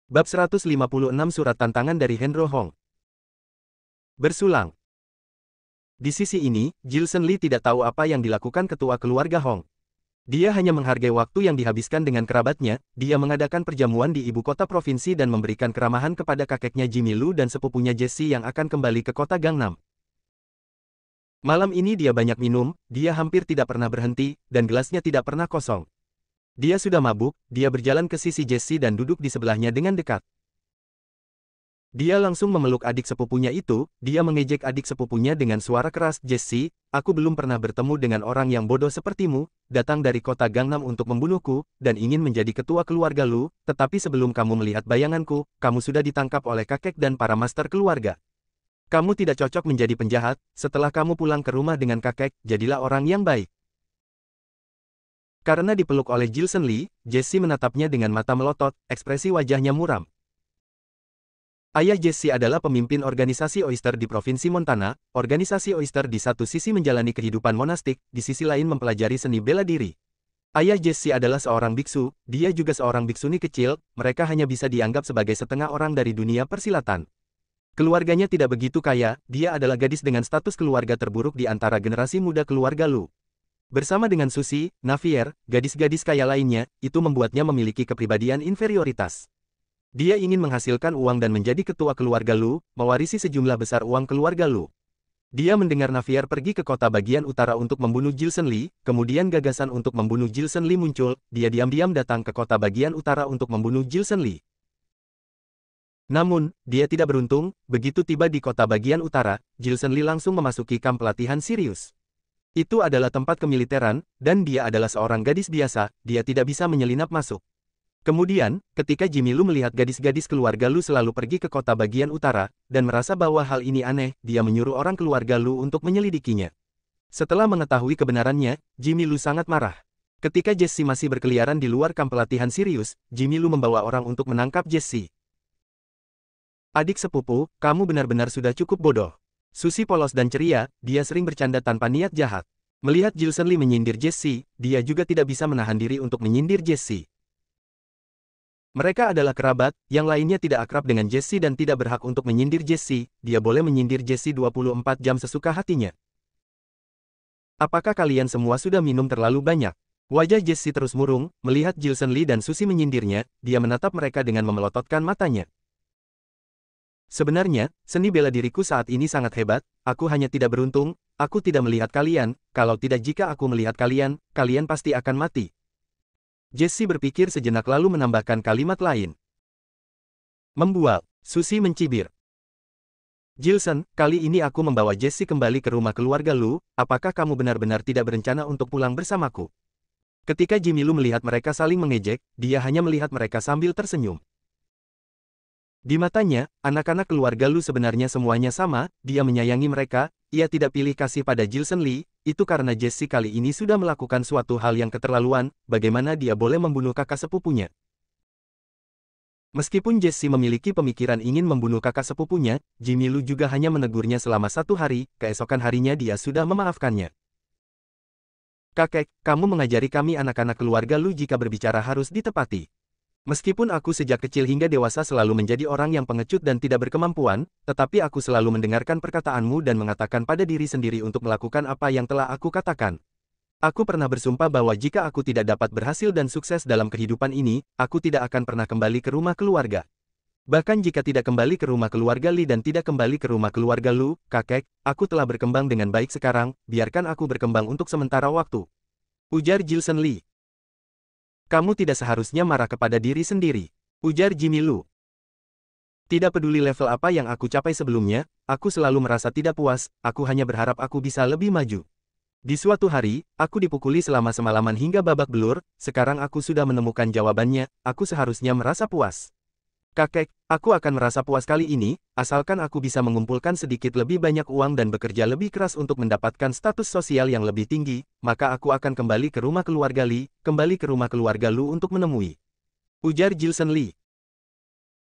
Bab 156 Surat Tantangan dari Henro Hong. Bersulang. Di sisi ini, Gilson Lee tidak tahu apa yang dilakukan ketua keluarga Hong. Dia hanya menghargai waktu yang dihabiskan dengan kerabatnya, dia mengadakan perjamuan di ibu kota provinsi dan memberikan keramahan kepada kakeknya Jimmy Lu dan sepupunya Jesse yang akan kembali ke kota Gangnam. Malam ini dia banyak minum, dia hampir tidak pernah berhenti, dan gelasnya tidak pernah kosong. Dia sudah mabuk, dia berjalan ke sisi Jesse dan duduk di sebelahnya dengan dekat. Dia langsung memeluk adik sepupunya itu, dia mengejek adik sepupunya dengan suara keras, "Jesse, aku belum pernah bertemu dengan orang yang bodoh sepertimu, datang dari kota Gangnam untuk membunuhku, dan ingin menjadi ketua keluarga Lu, tetapi sebelum kamu melihat bayanganku, kamu sudah ditangkap oleh kakek dan para master keluarga. Kamu tidak cocok menjadi penjahat, setelah kamu pulang ke rumah dengan kakek, jadilah orang yang baik." Karena dipeluk oleh Gilson Lee, Jesse menatapnya dengan mata melotot, ekspresi wajahnya muram. Ayah Jesse adalah pemimpin organisasi Oyster di Provinsi Montana. Organisasi Oyster di satu sisi menjalani kehidupan monastik, di sisi lain mempelajari seni bela diri. Ayah Jesse adalah seorang biksu, dia juga seorang biksuni kecil, mereka hanya bisa dianggap sebagai setengah orang dari dunia persilatan. Keluarganya tidak begitu kaya, dia adalah gadis dengan status keluarga terburuk di antara generasi muda keluarga Lu. Bersama dengan Susie, Navier, gadis-gadis kaya lainnya, itu membuatnya memiliki kepribadian inferioritas. Dia ingin menghasilkan uang dan menjadi ketua keluarga Lu, mewarisi sejumlah besar uang keluarga Lu. Dia mendengar Navier pergi ke kota bagian utara untuk membunuh Gilson Lee, kemudian gagasan untuk membunuh Gilson Lee muncul, dia diam-diam datang ke kota bagian utara untuk membunuh Gilson Lee. Namun, dia tidak beruntung, begitu tiba di kota bagian utara, Gilson Lee langsung memasuki kamp pelatihan Sirius. Itu adalah tempat kemiliteran, dan dia adalah seorang gadis biasa, dia tidak bisa menyelinap masuk. Kemudian, ketika Jimmy Lu melihat gadis-gadis keluarga Lu selalu pergi ke kota bagian utara, dan merasa bahwa hal ini aneh, dia menyuruh orang keluarga Lu untuk menyelidikinya. Setelah mengetahui kebenarannya, Jimmy Lu sangat marah. Ketika Jesse masih berkeliaran di luar kamp pelatihan Sirius, Jimmy Lu membawa orang untuk menangkap Jesse. "Adik sepupu, kamu benar-benar sudah cukup bodoh." Susie polos dan ceria, dia sering bercanda tanpa niat jahat. Melihat Gilson Lee menyindir Jesse, dia juga tidak bisa menahan diri untuk menyindir Jesse. Mereka adalah kerabat, yang lainnya tidak akrab dengan Jesse dan tidak berhak untuk menyindir Jesse, dia boleh menyindir Jesse 24 jam sesuka hatinya. "Apakah kalian semua sudah minum terlalu banyak?" Wajah Jesse terus murung, melihat Gilson Lee dan Susie menyindirnya, dia menatap mereka dengan memelototkan matanya. "Sebenarnya, seni bela diriku saat ini sangat hebat, aku hanya tidak beruntung, aku tidak melihat kalian, kalau tidak jika aku melihat kalian, kalian pasti akan mati." Jesse berpikir sejenak lalu menambahkan kalimat lain. "Membual." Susie mencibir. "Gilson, kali ini aku membawa Jesse kembali ke rumah keluarga Lu, apakah kamu benar-benar tidak berencana untuk pulang bersamaku?" Ketika Jimmy Lu melihat mereka saling mengejek, dia hanya melihat mereka sambil tersenyum. Di matanya, anak-anak keluarga Lu sebenarnya semuanya sama, dia menyayangi mereka, ia tidak pilih kasih pada Gilson Lee, itu karena Jesse kali ini sudah melakukan suatu hal yang keterlaluan, bagaimana dia boleh membunuh kakak sepupunya. Meskipun Jesse memiliki pemikiran ingin membunuh kakak sepupunya, Jimmy Lu juga hanya menegurnya selama 1 hari, keesokan harinya dia sudah memaafkannya. "Kakek, kamu mengajari kami anak-anak keluarga Lu jika berbicara harus ditepati. Meskipun aku sejak kecil hingga dewasa selalu menjadi orang yang pengecut dan tidak berkemampuan, tetapi aku selalu mendengarkan perkataanmu dan mengatakan pada diri sendiri untuk melakukan apa yang telah aku katakan. Aku pernah bersumpah bahwa jika aku tidak dapat berhasil dan sukses dalam kehidupan ini, aku tidak akan pernah kembali ke rumah keluarga. Bahkan jika tidak kembali ke rumah keluarga Lee dan tidak kembali ke rumah keluarga Lu, kakek, aku telah berkembang dengan baik sekarang, biarkan aku berkembang untuk sementara waktu," ujar Gilson Lee. "Kamu tidak seharusnya marah kepada diri sendiri," ujar Jimmy Lu. "Tidak peduli level apa yang aku capai sebelumnya, aku selalu merasa tidak puas, aku hanya berharap aku bisa lebih maju. Di suatu hari, aku dipukuli selama semalaman hingga babak belur, sekarang aku sudah menemukan jawabannya, aku seharusnya merasa puas. Kakek, aku akan merasa puas kali ini, asalkan aku bisa mengumpulkan sedikit lebih banyak uang dan bekerja lebih keras untuk mendapatkan status sosial yang lebih tinggi, maka aku akan kembali ke rumah keluarga Lee, kembali ke rumah keluarga Lu untuk menemui," ujar Gilson Lee.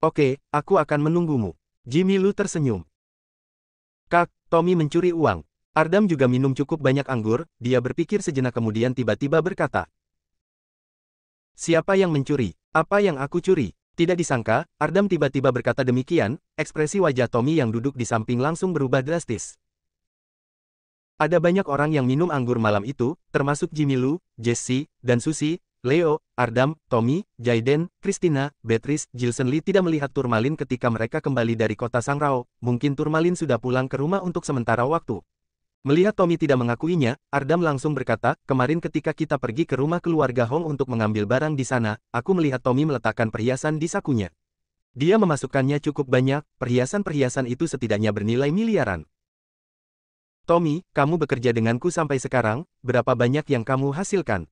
"Oke, aku akan menunggumu." Jimmy Lu tersenyum. "Kak, Tommy mencuri uang. Ardam juga minum cukup banyak anggur," dia berpikir sejenak kemudian tiba-tiba berkata. "Siapa yang mencuri? Apa yang aku curi?" Tidak disangka, Ardam tiba-tiba berkata demikian, ekspresi wajah Tommy yang duduk di samping langsung berubah drastis. Ada banyak orang yang minum anggur malam itu, termasuk Jimmy Lou, Jesse, dan Susie, Leo, Ardam, Tommy, Jaden, Christina, Beatrice, Gilson Lee tidak melihat Turmalin ketika mereka kembali dari kota Sangrao. Mungkin Turmalin sudah pulang ke rumah untuk sementara waktu. Melihat Tommy tidak mengakuinya, Ardam langsung berkata, kemarin ketika kita pergi ke rumah keluarga Hong untuk mengambil barang di sana, aku melihat Tommy meletakkan perhiasan di sakunya. Dia memasukkannya cukup banyak, perhiasan-perhiasan itu setidaknya bernilai miliaran. Tommy, kamu bekerja denganku sampai sekarang, berapa banyak yang kamu hasilkan?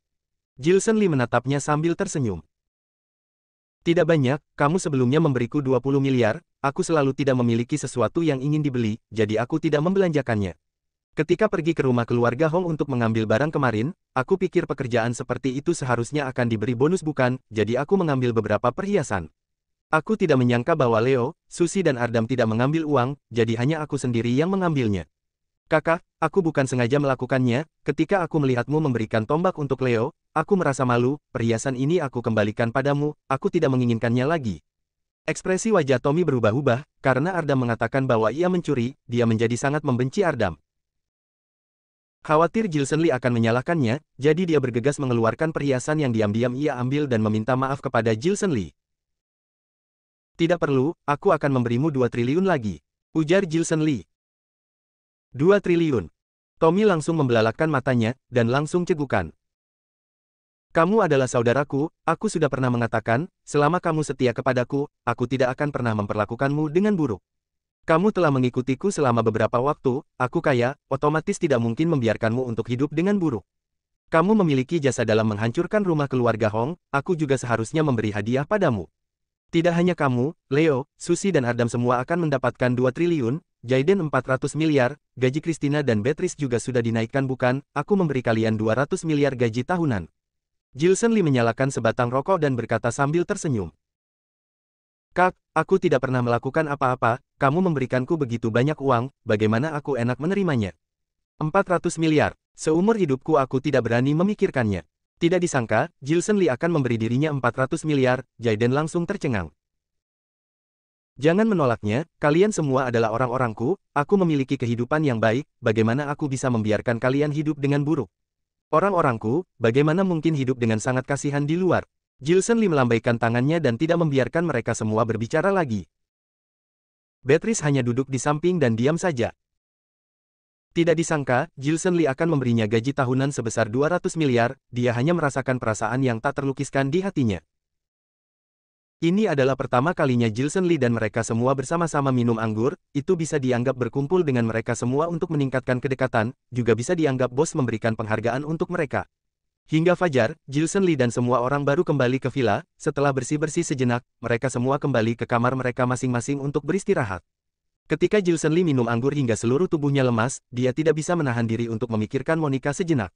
Gilson Lee menatapnya sambil tersenyum. Tidak banyak, kamu sebelumnya memberiku 20 miliar, aku selalu tidak memiliki sesuatu yang ingin dibeli, jadi aku tidak membelanjakannya. Ketika pergi ke rumah keluarga Hong untuk mengambil barang kemarin, aku pikir pekerjaan seperti itu seharusnya akan diberi bonus bukan, jadi aku mengambil beberapa perhiasan. Aku tidak menyangka bahwa Leo, Susie dan Ardam tidak mengambil uang, jadi hanya aku sendiri yang mengambilnya. Kakak, aku bukan sengaja melakukannya, ketika aku melihatmu memberikan tombak untuk Leo, aku merasa malu, perhiasan ini aku kembalikan padamu, aku tidak menginginkannya lagi. Ekspresi wajah Tommy berubah-ubah, karena Ardam mengatakan bahwa ia mencuri, dia menjadi sangat membenci Ardam. Khawatir Gilson Lee akan menyalahkannya, jadi dia bergegas mengeluarkan perhiasan yang diam-diam ia ambil dan meminta maaf kepada Gilson Lee. Tidak perlu, aku akan memberimu 2 triliun lagi, ujar Gilson Lee. 2 triliun. Tommy langsung membelalakkan matanya, dan langsung cegukan. Kamu adalah saudaraku, aku sudah pernah mengatakan, selama kamu setia kepadaku, aku tidak akan pernah memperlakukanmu dengan buruk. Kamu telah mengikutiku selama beberapa waktu, aku kaya, otomatis tidak mungkin membiarkanmu untuk hidup dengan buruk. Kamu memiliki jasa dalam menghancurkan rumah keluarga Hong, aku juga seharusnya memberi hadiah padamu. Tidak hanya kamu, Leo, Susie dan Ardam semua akan mendapatkan 2 triliun, Jaden 400 miliar, gaji Christina dan Beatrice juga sudah dinaikkan bukan, aku memberi kalian 200 miliar gaji tahunan. Gilson Lee menyalakan sebatang rokok dan berkata sambil tersenyum. Kak, aku tidak pernah melakukan apa-apa, kamu memberikanku begitu banyak uang, bagaimana aku enak menerimanya? 400 miliar, seumur hidupku aku tidak berani memikirkannya. Tidak disangka, Gilson Lee akan memberi dirinya 400 miliar, Jaden langsung tercengang. Jangan menolaknya, kalian semua adalah orang-orangku, aku memiliki kehidupan yang baik, bagaimana aku bisa membiarkan kalian hidup dengan buruk? Orang-orangku, bagaimana mungkin hidup dengan sangat kasihan di luar? Gilson Lee melambaikan tangannya dan tidak membiarkan mereka semua berbicara lagi. Beatrice hanya duduk di samping dan diam saja. Tidak disangka, Gilson Lee akan memberinya gaji tahunan sebesar 200 miliar, dia hanya merasakan perasaan yang tak terlukiskan di hatinya. Ini adalah pertama kalinya Gilson Lee dan mereka semua bersama-sama minum anggur, itu bisa dianggap berkumpul dengan mereka semua untuk meningkatkan kedekatan, juga bisa dianggap bos memberikan penghargaan untuk mereka. Hingga fajar, Gilson Lee dan semua orang baru kembali ke villa, setelah bersih-bersih sejenak, mereka semua kembali ke kamar mereka masing-masing untuk beristirahat. Ketika Gilson Lee minum anggur hingga seluruh tubuhnya lemas, dia tidak bisa menahan diri untuk memikirkan Monica sejenak.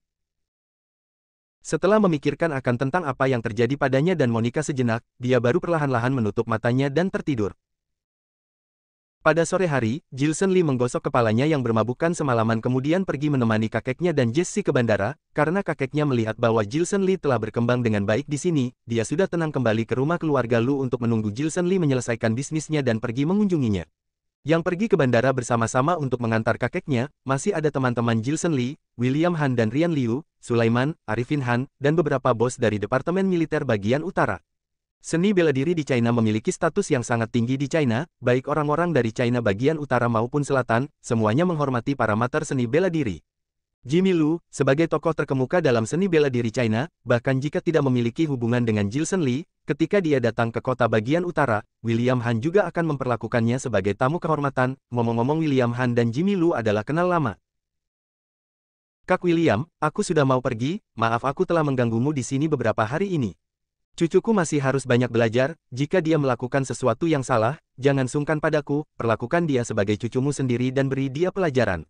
Setelah memikirkan akan tentang apa yang terjadi padanya dan Monica sejenak, dia baru perlahan-lahan menutup matanya dan tertidur. Pada sore hari, Gilson Lee menggosok kepalanya yang bermabukkan semalaman kemudian pergi menemani kakeknya dan Jesse ke bandara, karena kakeknya melihat bahwa Gilson Lee telah berkembang dengan baik di sini, dia sudah tenang kembali ke rumah keluarga Lu untuk menunggu Gilson Lee menyelesaikan bisnisnya dan pergi mengunjunginya. Yang pergi ke bandara bersama-sama untuk mengantar kakeknya, masih ada teman-teman Gilson Lee, William Han dan Rian Liu, Sulaiman, Arifin Han, dan beberapa bos dari Departemen Militer bagian utara. Seni bela diri di China memiliki status yang sangat tinggi di China, baik orang-orang dari China bagian utara maupun selatan, semuanya menghormati para mater seni bela diri. Jimmy Lou, sebagai tokoh terkemuka dalam seni bela diri China, bahkan jika tidak memiliki hubungan dengan Gilson Lee, ketika dia datang ke kota bagian utara, William Han juga akan memperlakukannya sebagai tamu kehormatan. Ngomong-ngomong William Han dan Jimmy Lou adalah kenal lama. Kak William, aku sudah mau pergi, maaf aku telah mengganggumu di sini beberapa hari ini. Cucuku masih harus banyak belajar, jika dia melakukan sesuatu yang salah, jangan sungkan padaku, perlakukan dia sebagai cucumu sendiri dan beri dia pelajaran.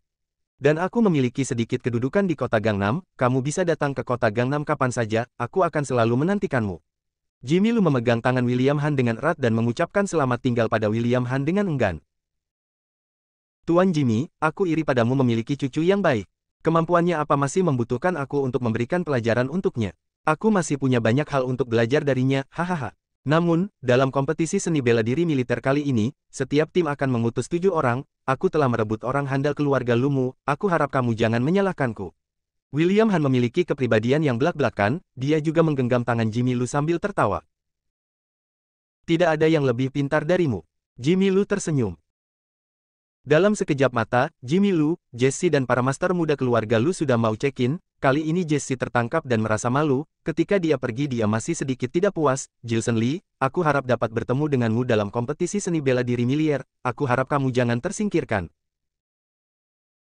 Dan aku memiliki sedikit kedudukan di kota Gangnam, kamu bisa datang ke kota Gangnam kapan saja, aku akan selalu menantikanmu. Jimmy Lou memegang tangan William Han dengan erat dan mengucapkan selamat tinggal pada William Han dengan enggan. Tuan Jimmy, aku iri padamu memiliki cucu yang baik. Kemampuannya apa masih membutuhkan aku untuk memberikan pelajaran untuknya? Aku masih punya banyak hal untuk belajar darinya, hahaha. Namun, dalam kompetisi seni bela diri militer kali ini, setiap tim akan mengutus 7 orang, aku telah merebut orang handal keluarga Lumu, aku harap kamu jangan menyalahkanku. William Han memiliki kepribadian yang belak-belakan, dia juga menggenggam tangan Jimmy Lu sambil tertawa. Tidak ada yang lebih pintar darimu. Jimmy Lu tersenyum. Dalam sekejap mata, Jimmy Lu, Jesse dan para master muda keluarga Lu sudah mau check-in. Kali ini Jesse tertangkap dan merasa malu, ketika dia pergi dia masih sedikit tidak puas. Gilson Lee, aku harap dapat bertemu denganmu dalam kompetisi seni bela diri miliar, aku harap kamu jangan tersingkirkan.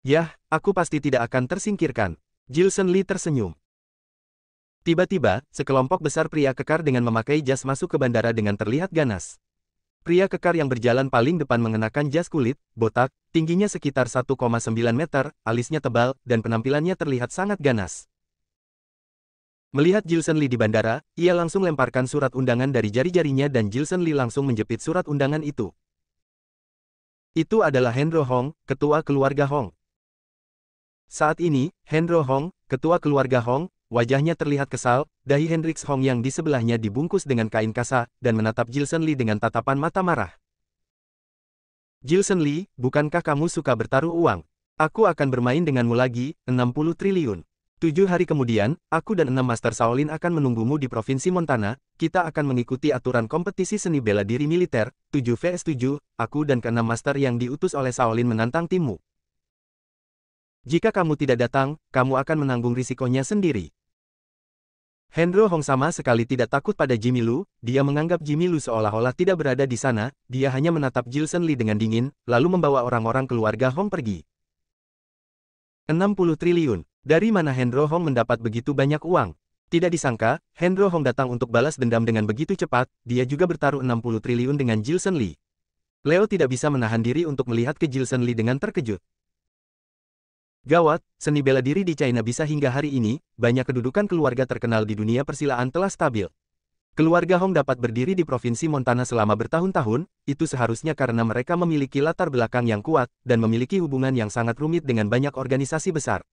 Yah, aku pasti tidak akan tersingkirkan. Gilson Lee tersenyum. Tiba-tiba, sekelompok besar pria kekar dengan memakai jas masuk ke bandara dengan terlihat ganas. Pria kekar yang berjalan paling depan mengenakan jas kulit, botak, tingginya sekitar 1,9 meter, alisnya tebal, dan penampilannya terlihat sangat ganas. Melihat Gilson Lee di bandara, ia langsung lemparkan surat undangan dari jari-jarinya dan Gilson Lee langsung menjepit surat undangan itu. Itu adalah Henro Hong, ketua keluarga Hong. Saat ini, Henro Hong, ketua keluarga Hong, wajahnya terlihat kesal, dahi Hendrix Hong yang di sebelahnya dibungkus dengan kain kasa, dan menatap Gilson Lee dengan tatapan mata marah. Gilson Lee, bukankah kamu suka bertaruh uang? Aku akan bermain denganmu lagi, 60 triliun. 7 hari kemudian, aku dan 6 Master Shaolin akan menunggumu di Provinsi Montana, kita akan mengikuti aturan kompetisi seni bela diri militer, 7 vs 7, aku dan ke-6 Master yang diutus oleh Shaolin menantang timmu. Jika kamu tidak datang, kamu akan menanggung risikonya sendiri. Henro Hong sama sekali tidak takut pada Jimmy Lu, dia menganggap Jimmy Lu seolah-olah tidak berada di sana, dia hanya menatap Gilson Lee dengan dingin, lalu membawa orang-orang keluarga Hong pergi. 60 triliun. Dari mana Henro Hong mendapat begitu banyak uang? Tidak disangka, Henro Hong datang untuk balas dendam dengan begitu cepat, dia juga bertaruh 60 triliun dengan Gilson Lee. Leo tidak bisa menahan diri untuk melihat ke Gilson Lee dengan terkejut. Gawat, seni bela diri di China bisa hingga hari ini, banyak kedudukan keluarga terkenal di dunia persilaan telah stabil. Keluarga Hong dapat berdiri di Provinsi Montana selama bertahun-tahun, itu seharusnya karena mereka memiliki latar belakang yang kuat, dan memiliki hubungan yang sangat rumit dengan banyak organisasi besar.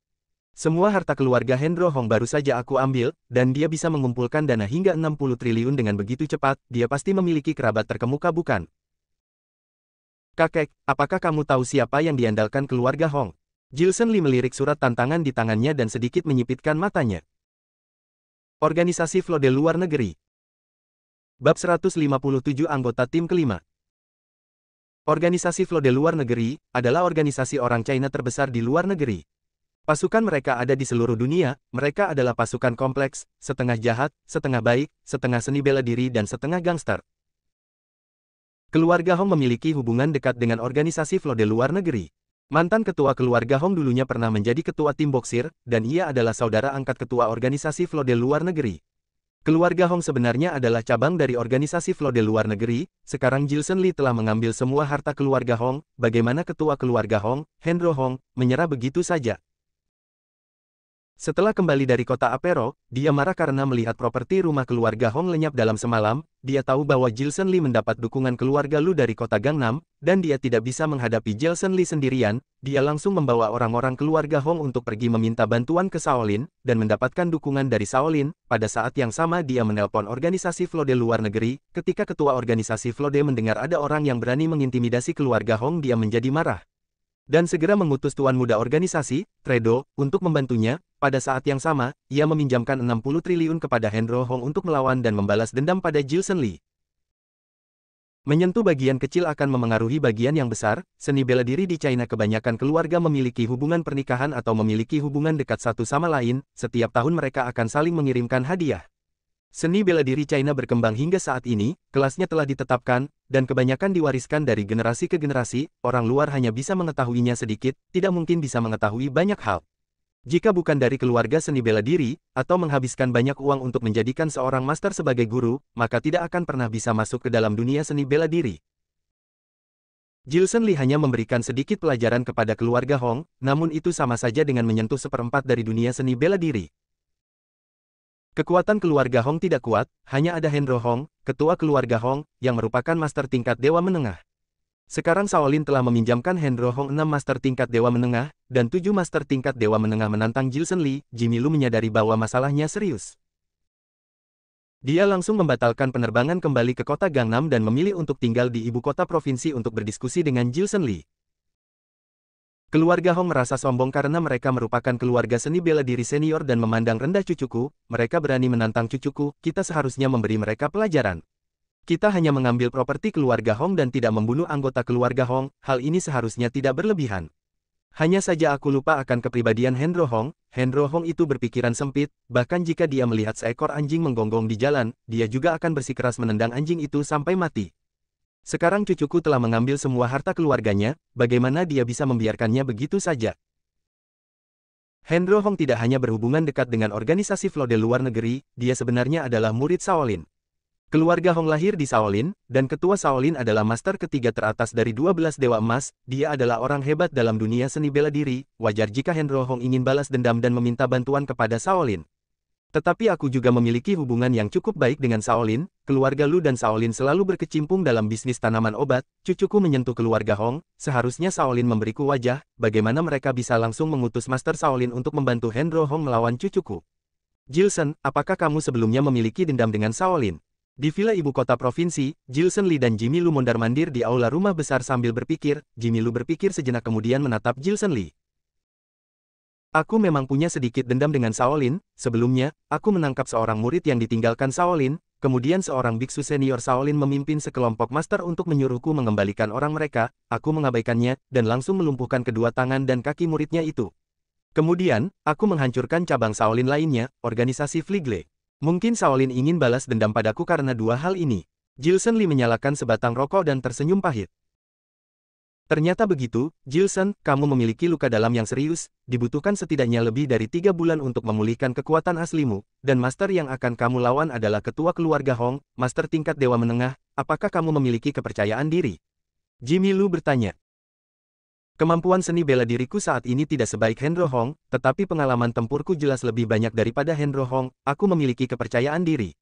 Semua harta keluarga Henro Hong baru saja aku ambil, dan dia bisa mengumpulkan dana hingga 60 triliun dengan begitu cepat, dia pasti memiliki kerabat terkemuka bukan? Kakek, apakah kamu tahu siapa yang diandalkan keluarga Hong? Gilson Lee melirik surat tantangan di tangannya dan sedikit menyipitkan matanya. Organisasi Flode Luar Negeri. Bab 157 Anggota Tim Kelima. Organisasi Flode Luar Negeri adalah organisasi orang China terbesar di luar negeri. Pasukan mereka ada di seluruh dunia, mereka adalah pasukan kompleks, setengah jahat, setengah baik, setengah seni bela diri dan setengah gangster. Keluarga Hong memiliki hubungan dekat dengan organisasi Flode Luar Negeri. Mantan ketua keluarga Hong dulunya pernah menjadi ketua tim boksir, dan ia adalah saudara angkat ketua organisasi Flode Luar Negeri. Keluarga Hong sebenarnya adalah cabang dari organisasi Flode Luar Negeri, sekarang Gilson Lee telah mengambil semua harta keluarga Hong, bagaimana ketua keluarga Hong, Henro Hong, menyerah begitu saja. Setelah kembali dari kota Apero, dia marah karena melihat properti rumah keluarga Hong lenyap dalam semalam, dia tahu bahwa Gilson Lee mendapat dukungan keluarga Lu dari kota Gangnam, dan dia tidak bisa menghadapi Gilson Lee sendirian, dia langsung membawa orang-orang keluarga Hong untuk pergi meminta bantuan ke Shaolin, dan mendapatkan dukungan dari Shaolin. Pada saat yang sama dia menelpon organisasi Flode Luar Negeri, ketika ketua organisasi Flode mendengar ada orang yang berani mengintimidasi keluarga Hong dia menjadi marah. Dan segera mengutus tuan muda organisasi, Tredo, untuk membantunya. Pada saat yang sama, ia meminjamkan 60 triliun kepada Henro Hong untuk melawan dan membalas dendam pada Gilson Lee. Menyentuh bagian kecil akan memengaruhi bagian yang besar, seni bela diri di China kebanyakan keluarga memiliki hubungan pernikahan atau memiliki hubungan dekat satu sama lain, setiap tahun mereka akan saling mengirimkan hadiah. Seni bela diri China berkembang hingga saat ini, kelasnya telah ditetapkan, dan kebanyakan diwariskan dari generasi ke generasi, orang luar hanya bisa mengetahuinya sedikit, tidak mungkin bisa mengetahui banyak hal. Jika bukan dari keluarga seni bela diri, atau menghabiskan banyak uang untuk menjadikan seorang master sebagai guru, maka tidak akan pernah bisa masuk ke dalam dunia seni bela diri. Gilson Lee hanya memberikan sedikit pelajaran kepada keluarga Hong, namun itu sama saja dengan menyentuh seperempat dari dunia seni bela diri. Kekuatan keluarga Hong tidak kuat, hanya ada Henro Hong, ketua keluarga Hong, yang merupakan master tingkat dewa menengah. Sekarang Shaolin telah meminjamkan Henro Hong 6 master tingkat dewa menengah, dan 7 master tingkat dewa menengah menantang Gilson Lee. Jimmy Lu menyadari bahwa masalahnya serius. Dia langsung membatalkan penerbangan kembali ke kota Gangnam dan memilih untuk tinggal di ibu kota provinsi untuk berdiskusi dengan Jilson Lee. Keluarga Hong merasa sombong karena mereka merupakan keluarga seni bela diri senior dan memandang rendah cucuku, mereka berani menantang cucuku, kita seharusnya memberi mereka pelajaran. Kita hanya mengambil properti keluarga Hong dan tidak membunuh anggota keluarga Hong, hal ini seharusnya tidak berlebihan. Hanya saja aku lupa akan kepribadian Hendro Hong itu berpikiran sempit, bahkan jika dia melihat seekor anjing menggonggong di jalan, dia juga akan bersikeras menendang anjing itu sampai mati. Sekarang cucuku telah mengambil semua harta keluarganya, bagaimana dia bisa membiarkannya begitu saja? Hendro Hong tidak hanya berhubungan dekat dengan organisasi Flode luar negeri, dia sebenarnya adalah murid Shaolin. Keluarga Hong lahir di Shaolin, dan ketua Shaolin adalah master ketiga teratas dari 12 Dewa Emas, dia adalah orang hebat dalam dunia seni bela diri, wajar jika Hendro Hong ingin balas dendam dan meminta bantuan kepada Shaolin. Tetapi aku juga memiliki hubungan yang cukup baik dengan Shaolin, keluarga Lu dan Shaolin selalu berkecimpung dalam bisnis tanaman obat, cucuku menyentuh keluarga Hong, seharusnya Shaolin memberiku wajah, bagaimana mereka bisa langsung mengutus Master Shaolin untuk membantu Hendro Hong melawan cucuku. Jilson, apakah kamu sebelumnya memiliki dendam dengan Shaolin? Di villa ibu kota provinsi, Jilson Lee dan Jimmy Lu mondar-mandir di aula rumah besar sambil berpikir, Jimmy Lu berpikir sejenak kemudian menatap Jilson Lee. Aku memang punya sedikit dendam dengan Shaolin, sebelumnya, aku menangkap seorang murid yang ditinggalkan Shaolin, kemudian seorang biksu senior Shaolin memimpin sekelompok master untuk menyuruhku mengembalikan orang mereka, aku mengabaikannya, dan langsung melumpuhkan kedua tangan dan kaki muridnya itu. Kemudian, aku menghancurkan cabang Shaolin lainnya, organisasi Fligle. Mungkin Shaolin ingin balas dendam padaku karena dua hal ini. Jilson Lee menyalakan sebatang rokok dan tersenyum pahit. Ternyata begitu, Jilson, kamu memiliki luka dalam yang serius, dibutuhkan setidaknya lebih dari 3 bulan untuk memulihkan kekuatan aslimu, dan master yang akan kamu lawan adalah ketua keluarga Hong, master tingkat dewa menengah, apakah kamu memiliki kepercayaan diri? Jimmy Lu bertanya. Kemampuan seni bela diriku saat ini tidak sebaik Hendro Hong, tetapi pengalaman tempurku jelas lebih banyak daripada Hendro Hong, aku memiliki kepercayaan diri.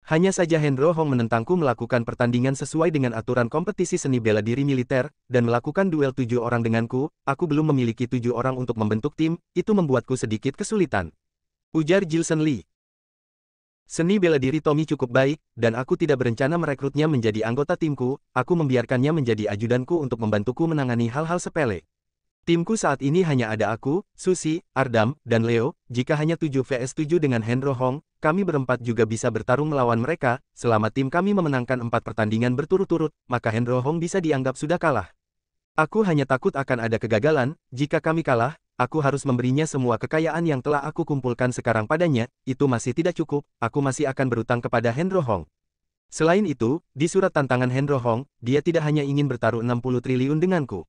Hanya saja Hendro Hong menentangku melakukan pertandingan sesuai dengan aturan kompetisi seni bela diri militer, dan melakukan duel 7 orang denganku, aku belum memiliki 7 orang untuk membentuk tim, itu membuatku sedikit kesulitan. Ujar Jilson Lee. Seni bela diri Tommy cukup baik, dan aku tidak berencana merekrutnya menjadi anggota timku, aku membiarkannya menjadi ajudanku untuk membantuku menangani hal-hal sepele. Timku saat ini hanya ada aku, Susi, Ardam, dan Leo, jika hanya 7 vs 7 dengan Hendro Hong, kami berempat juga bisa bertarung melawan mereka, selama tim kami memenangkan 4 pertandingan berturut-turut, maka Hendro Hong bisa dianggap sudah kalah. Aku hanya takut akan ada kegagalan, jika kami kalah, aku harus memberinya semua kekayaan yang telah aku kumpulkan sekarang padanya, itu masih tidak cukup, aku masih akan berutang kepada Hendro Hong. Selain itu, di surat tantangan Hendro Hong, dia tidak hanya ingin bertaruh 60 triliun denganku.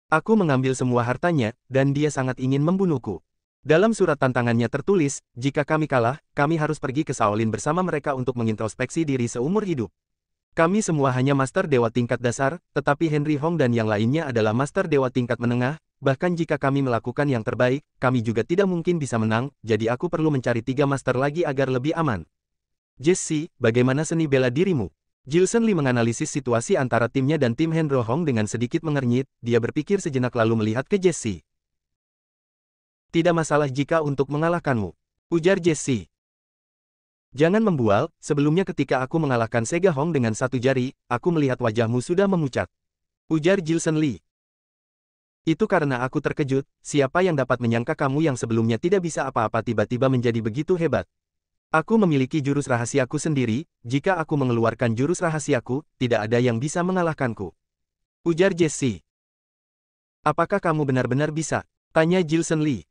Aku mengambil semua hartanya, dan dia sangat ingin membunuhku. Dalam surat tantangannya tertulis, jika kami kalah, kami harus pergi ke Shaolin bersama mereka untuk mengintrospeksi diri seumur hidup. Kami semua hanya master dewa tingkat dasar, tetapi Henry Hong dan yang lainnya adalah master dewa tingkat menengah, bahkan jika kami melakukan yang terbaik, kami juga tidak mungkin bisa menang, jadi aku perlu mencari 3 master lagi agar lebih aman. Jesse, bagaimana seni bela dirimu? Jilson Lee menganalisis situasi antara timnya dan tim Hendro Hong dengan sedikit mengernyit, dia berpikir sejenak lalu melihat ke Jesse. Tidak masalah jika untuk mengalahkanmu, ujar Jesse. Jangan membual, sebelumnya ketika aku mengalahkan Sega Hong dengan 1 jari, aku melihat wajahmu sudah memucat. Ujar Jilson Lee. Itu karena aku terkejut, siapa yang dapat menyangka kamu yang sebelumnya tidak bisa apa-apa tiba-tiba menjadi begitu hebat. Aku memiliki jurus rahasiaku sendiri, jika aku mengeluarkan jurus rahasiaku, tidak ada yang bisa mengalahkanku. Ujar Jesse. Apakah kamu benar-benar bisa? Tanya Jilson Lee.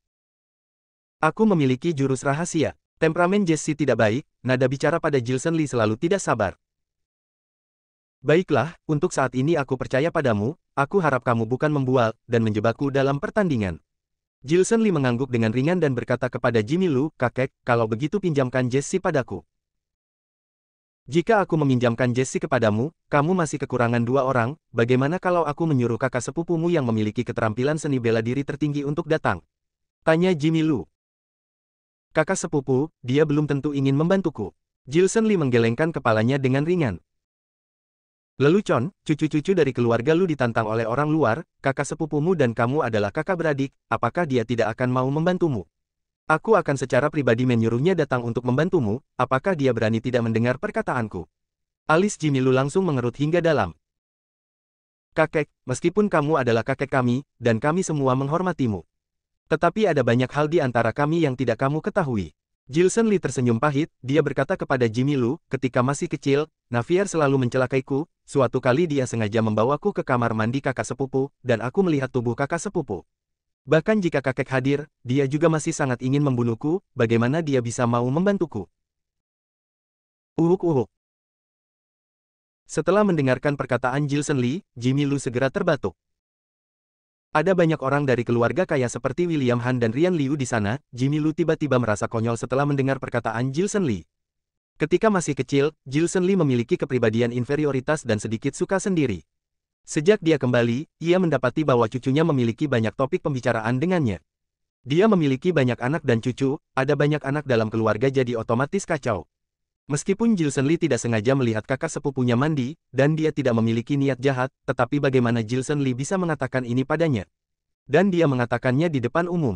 Aku memiliki jurus rahasia. Temperamen Jesse tidak baik, nada bicara pada Jilson Lee selalu tidak sabar. Baiklah, untuk saat ini aku percaya padamu, aku harap kamu bukan membual, dan menjebakku dalam pertandingan. Jilson Lee mengangguk dengan ringan dan berkata kepada Jimmy Lu, kakek, kalau begitu pinjamkan Jesse padaku. Jika aku meminjamkan Jesse kepadamu, kamu masih kekurangan 2 orang, bagaimana kalau aku menyuruh kakak sepupumu yang memiliki keterampilan seni bela diri tertinggi untuk datang? Tanya Jimmy Lu. Kakak sepupu, dia belum tentu ingin membantuku. Jilson Lee menggelengkan kepalanya dengan ringan. Lelucon, cucu-cucu dari keluarga Lu ditantang oleh orang luar, kakak sepupumu dan kamu adalah kakak beradik, apakah dia tidak akan mau membantumu? Aku akan secara pribadi menyuruhnya datang untuk membantumu, apakah dia berani tidak mendengar perkataanku? Alis Jimmy Lu langsung mengerut hingga dalam. Kakek, meskipun kamu adalah kakek kami, dan kami semua menghormatimu. Tetapi ada banyak hal di antara kami yang tidak kamu ketahui. Jilson Lee tersenyum pahit, dia berkata kepada Jimmy Lu, ketika masih kecil, Navier selalu mencelakaiku, suatu kali dia sengaja membawaku ke kamar mandi kakak sepupu, dan aku melihat tubuh kakak sepupu. Bahkan jika kakek hadir, dia juga masih sangat ingin membunuhku, bagaimana dia bisa mau membantuku? Uhuk-uhuk. Setelah mendengarkan perkataan Jilson Lee, Jimmy Lu segera terbatuk. Ada banyak orang dari keluarga kaya seperti William Han dan Rian Liu di sana. Jimmy Lu tiba-tiba merasa konyol setelah mendengar perkataan Jilson Lee. Ketika masih kecil, Jilson Lee memiliki kepribadian inferioritas dan sedikit suka sendiri. Sejak dia kembali, ia mendapati bahwa cucunya memiliki banyak topik pembicaraan dengannya. Dia memiliki banyak anak dan cucu, ada banyak anak dalam keluarga jadi otomatis kacau. Meskipun Jilson Lee tidak sengaja melihat kakak sepupunya mandi, dan dia tidak memiliki niat jahat, tetapi bagaimana Jilson Lee bisa mengatakan ini padanya? Dan dia mengatakannya di depan umum.